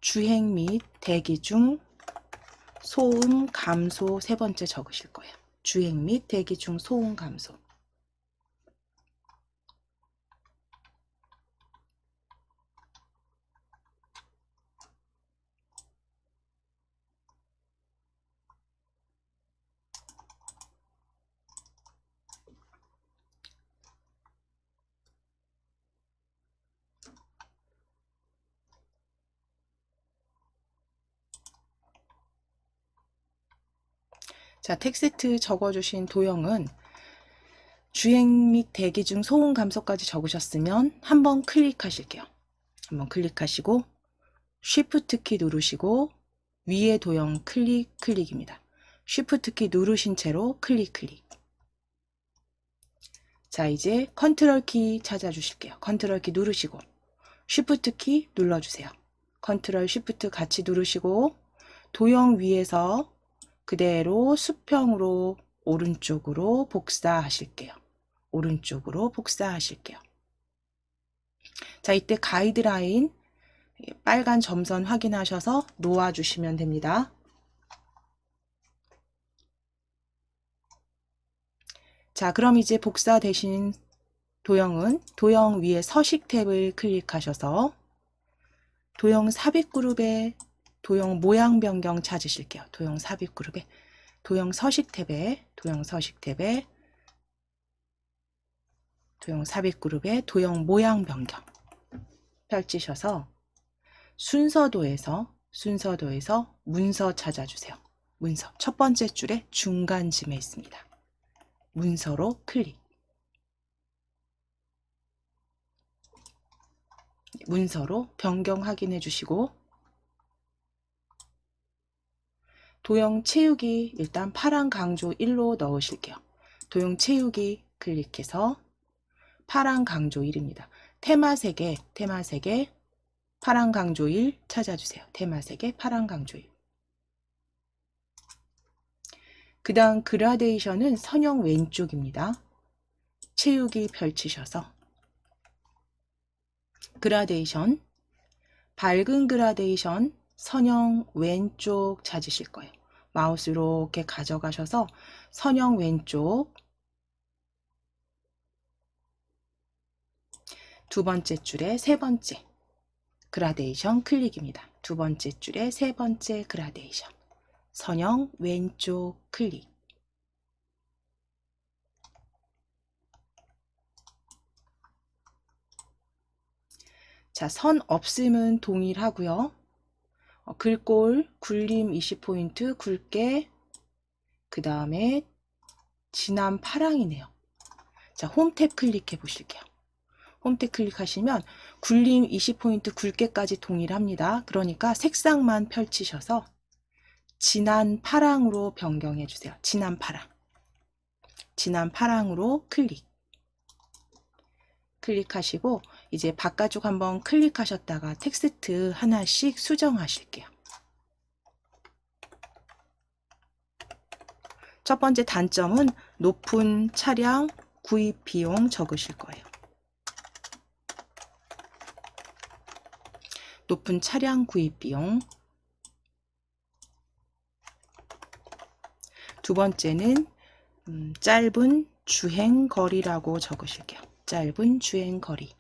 주행 및 대기 중 소음 감소 세 번째 적으실 거예요. 주행 및 대기 중 소음 감소. 자, 텍스트 적어주신 도형은 주행 및 대기 중 소음 감소까지 적으셨으면 한번 클릭하실게요. 한번 클릭하시고 Shift 키 누르시고 위에 도형 클릭입니다. Shift 키 누르신 채로 클릭. 자, 이제 컨트롤 키 찾아주실게요. 컨트롤 키 누르시고 Shift 키 눌러주세요. 컨트롤 Shift 같이 누르시고 도형 위에서 그대로 수평으로 오른쪽으로 복사하실게요. 오른쪽으로 복사하실게요. 자, 이때 가이드라인 빨간 점선 확인하셔서 놓아주시면 됩니다. 자, 그럼 이제 복사되신 도형은 도형 위에 서식 탭을 클릭하셔서 도형 삽입 그룹에 도형 모양 변경 찾으실게요. 도형 삽입 그룹에 도형 서식 탭에 도형 삽입 그룹에 도형 모양 변경 펼치셔서 순서도에서 문서 찾아주세요. 문서 첫 번째 줄의 중간쯤에 있습니다. 문서로 클릭. 문서로 변경 확인해 주시고 도형 채우기 일단 파란 강조 1로 넣으실게요. 도형 채우기 클릭해서 파란 강조 1입니다. 테마색에 파란 강조 1 찾아주세요. 테마색에 파란 강조 1. 그 다음 그라데이션은 선형 왼쪽입니다. 채우기 펼치셔서 그라데이션, 밝은 그라데이션 선형 왼쪽 찾으실 거예요. 마우스 이렇게 가져가셔서 선형 왼쪽 두 번째 줄에 세 번째 그라데이션 클릭입니다. 두 번째 줄에 세 번째 그라데이션 선형 왼쪽 클릭. 자, 선 없음은 동일하고요. 글꼴 굴림 20포인트 굵게 그 다음에 진한 파랑이네요. 자, 홈 탭 클릭해 보실게요. 홈 탭 클릭하시면 굴림 20포인트 굵게까지 동일합니다. 그러니까 색상만 펼치셔서 진한 파랑으로 변경해 주세요. 진한 파랑으로 클릭하시고 이제 바깥쪽 한번 클릭하셨다가 텍스트 하나씩 수정하실게요. 첫 번째 단점은 높은 차량 구입 비용 적으실 거예요. 높은 차량 구입 비용. 두 번째는 짧은 주행 거리라고 적으실게요. 짧은 주행 거리.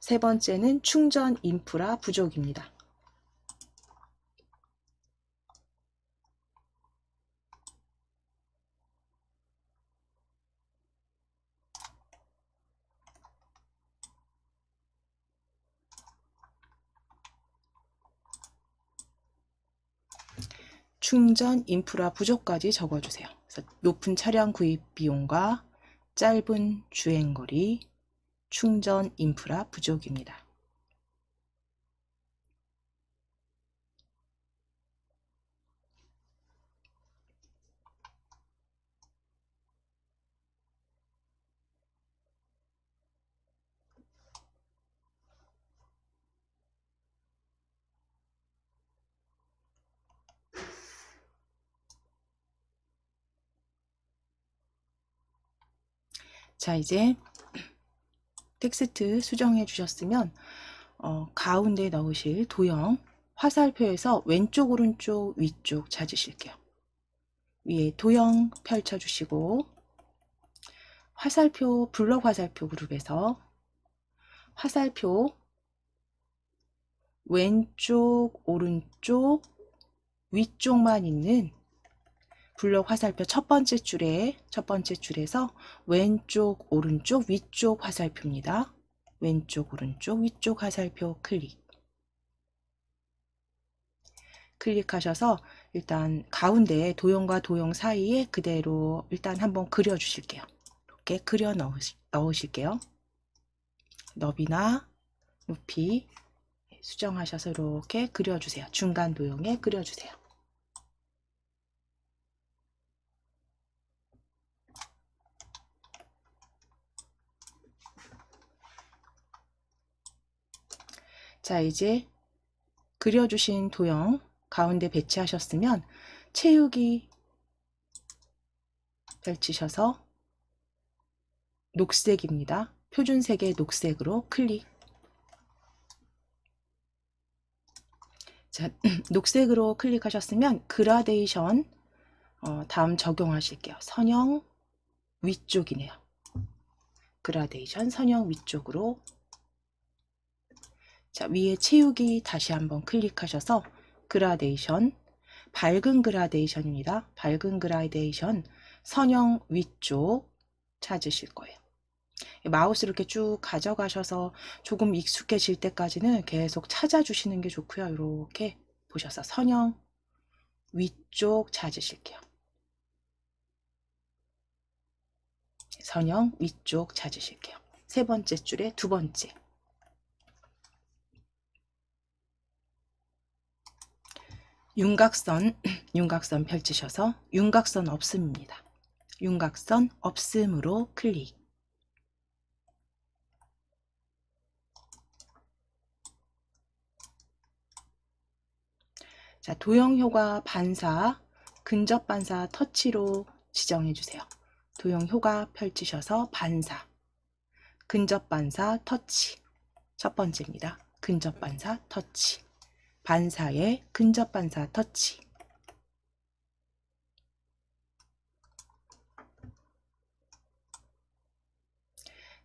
세 번째는 충전 인프라 부족입니다. 충전 인프라 부족까지 적어주세요. 그래서 높은 차량 구입 비용과 짧은 주행거리, 충전 인프라 부족입니다. 자, 이제 텍스트 수정해 주셨으면 가운데 넣으실 도형 화살표에서 왼쪽, 오른쪽, 위쪽 찾으실게요. 위에 도형 펼쳐주시고 화살표, 블럭 화살표 그룹에서 화살표 왼쪽, 오른쪽, 위쪽만 있는 블럭 화살표 첫 번째 줄에서 왼쪽, 오른쪽, 위쪽 화살표입니다. 왼쪽, 오른쪽, 위쪽 화살표 클릭하셔서 일단 가운데 도형과 도형 사이에 그대로 일단 한번 그려 주실게요. 이렇게 그려 넣으실게요. 너비나 높이 수정하셔서 이렇게 그려주세요. 중간 도형에 그려주세요. 자, 이제 그려주신 도형 가운데 배치하셨으면 채우기 펼치셔서 녹색입니다. 표준색의 녹색으로 클릭. 자, 녹색으로 클릭하셨으면 그라데이션 다음 적용하실게요. 선형 위쪽이네요. 그라데이션 선형 위쪽으로. 자, 위에 채우기 다시 한번 클릭하셔서 그라데이션, 밝은 그라데이션입니다. 밝은 그라데이션 선형 위쪽 찾으실 거예요. 마우스를 이렇게 쭉 가져가셔서 조금 익숙해질 때까지는 계속 찾아주시는 게 좋고요. 이렇게 보셔서 선형 위쪽 찾으실게요. 선형 위쪽 찾으실게요. 세 번째 줄에 두 번째. 윤곽선 펼치셔서 윤곽선 없음입니다. 윤곽선 없음으로 클릭. 자, 도형 효과 반사, 근접 반사 터치로 지정해 주세요. 도형 효과 펼치셔서 반사, 근접 반사 터치. 첫 번째입니다. 근접 반사 터치. 반사의 근접 반사 터치.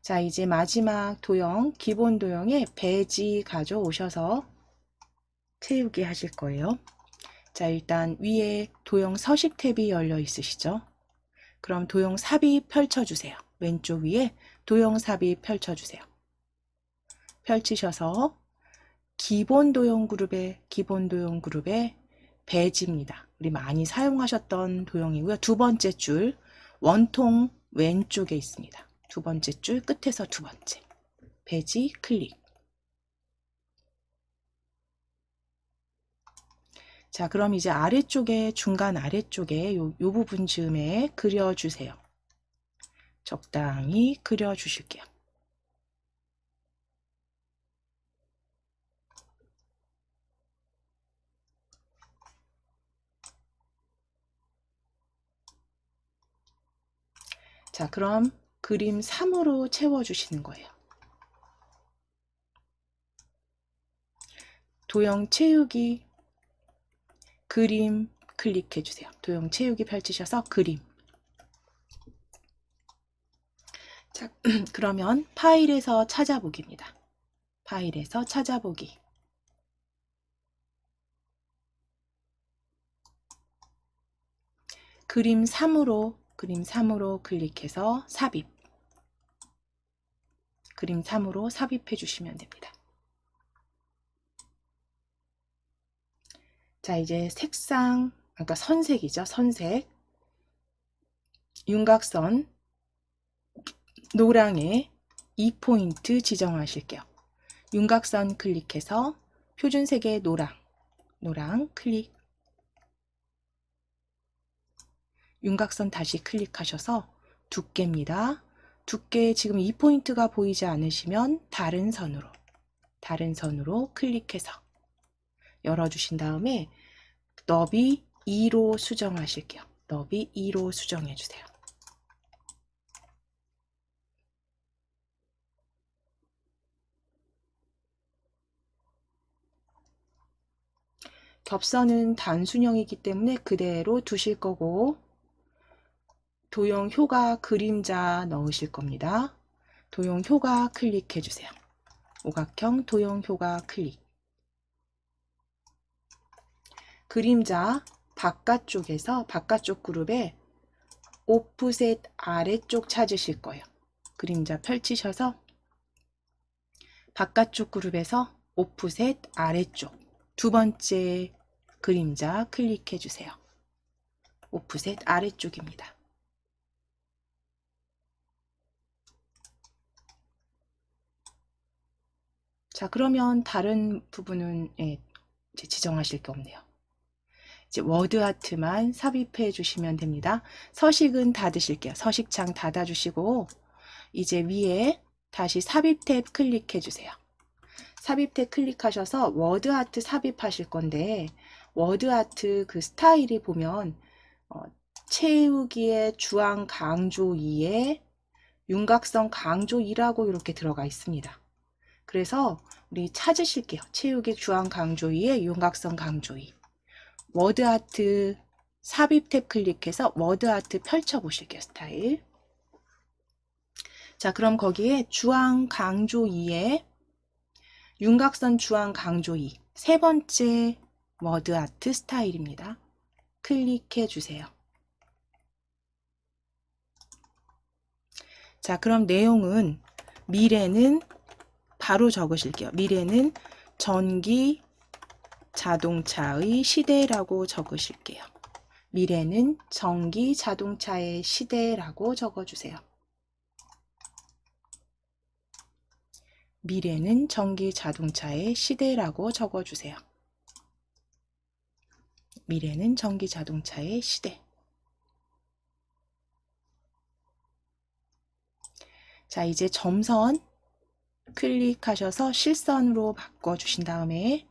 자, 이제 마지막 도형, 기본 도형에 배지 가져오셔서 채우기 하실 거예요. 자, 일단 위에 도형 서식 탭이 열려 있으시죠? 그럼 도형 삽입 펼쳐주세요. 왼쪽 위에 도형 삽입 펼쳐주세요. 펼치셔서 기본 도형 그룹의 배지입니다. 우리 많이 사용하셨던 도형이고요. 두 번째 줄 원통 왼쪽에 있습니다. 두 번째 줄 끝에서 두 번째 배지 클릭. 자, 그럼 이제 아래쪽에 중간 아래쪽에 요 부분 즈음에 그려주세요. 적당히 그려주실게요. 자, 그럼 그림 3으로 채워주시는 거예요. 도형 채우기, 그림 클릭해 주세요. 도형 채우기 펼치셔서 그림. 자, 그러면 파일에서 찾아보기입니다. 파일에서 찾아보기. 그림 3으로 클릭해서 삽입. 그림 3으로 삽입해 주시면 됩니다. 자, 이제 색상 그러니까 선색이죠. 선색. 윤곽선 노랑에 2포인트 지정하실게요. 윤곽선 클릭해서 표준색의 노랑 클릭. 윤곽선 다시 클릭하셔서 두께입니다. 두께 지금 2포인트가 보이지 않으시면 다른 선으로 클릭해서 열어주신 다음에 너비 2로 수정하실게요. 너비 2로 수정해 주세요. 겹선은 단순형이기 때문에 그대로 두실 거고, 도형 효과 그림자 넣으실 겁니다. 도형 효과 클릭해 주세요. 오각형 도형 효과 클릭. 그림자 바깥쪽에서 바깥쪽 그룹에 오프셋 아래쪽 찾으실 거예요. 그림자 펼치셔서 바깥쪽 그룹에서 오프셋 아래쪽 두 번째 그림자 클릭해 주세요. 오프셋 아래쪽입니다. 자, 그러면 다른 부분은 이제 지정하실 게 없네요. 이제 워드 아트만 삽입해 주시면 됩니다. 서식은 닫으실게요. 서식창 닫아주시고 이제 위에 다시 삽입 탭 클릭해 주세요. 삽입 탭 클릭하셔서 워드 아트 삽입하실 건데, 워드 아트 그 스타일이 보면 채우기의 주황 강조 2에 윤곽선 강조 2라고 이렇게 들어가 있습니다. 그래서 우리 찾으실게요. 채우기 주황 강조 2에 윤곽선 강조 2. 워드 아트 삽입 탭 클릭해서 워드 아트 펼쳐 보실게요. 스타일. 자, 그럼 거기에 주황 강조 2에 윤곽선 주황 강조 2 세 번째 워드 아트 스타일입니다. 클릭해 주세요. 자, 그럼 내용은 미래는 바로 적으실게요. 미래는 전기 자동차의 시대라고 적으실게요. 미래는 전기 자동차의 시대라고 적어주세요. 미래는 전기 자동차의 시대라고 적어주세요. 미래는 전기 자동차의 시대. 자, 이제 점선 클릭하셔서 실선으로 바꿔주신 다음에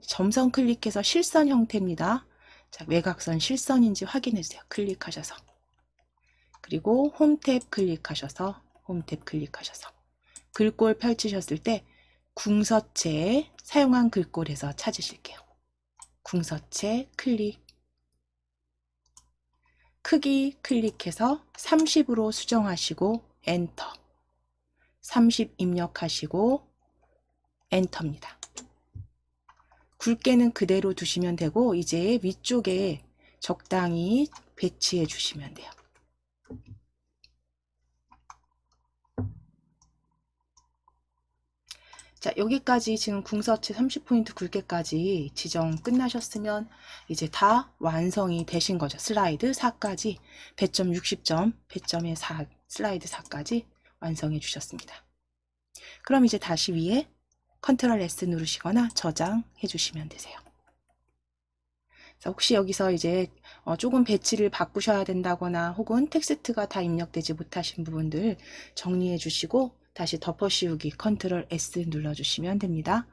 점선 클릭해서 실선 형태입니다. 자, 외곽선 실선인지 확인해 주세요. 클릭하셔서. 그리고 홈 탭 클릭하셔서 글꼴 펼치셨을 때 궁서체 사용한 글꼴에서 찾으실게요. 궁서체 클릭. 크기 클릭해서 30으로 수정하시고 엔터. 30 입력하시고 엔터입니다. 굵게는 그대로 두시면 되고 이제 위쪽에 적당히 배치해 주시면 돼요. 자, 여기까지 지금 궁서체 30포인트 굵게까지 지정 끝나셨으면 이제 다 완성이 되신 거죠. 슬라이드 4까지 배점 60점, 배점의 4, 슬라이드 4까지 완성해 주셨습니다. 그럼 이제 다시 위에 컨트롤 S 누르시거나 저장해 주시면 되세요. 자, 혹시 여기서 이제 조금 배치를 바꾸셔야 된다거나 혹은 텍스트가 다 입력되지 못하신 부분들 정리해 주시고 다시 덮어 씌우기 컨트롤 S 눌러주시면 됩니다.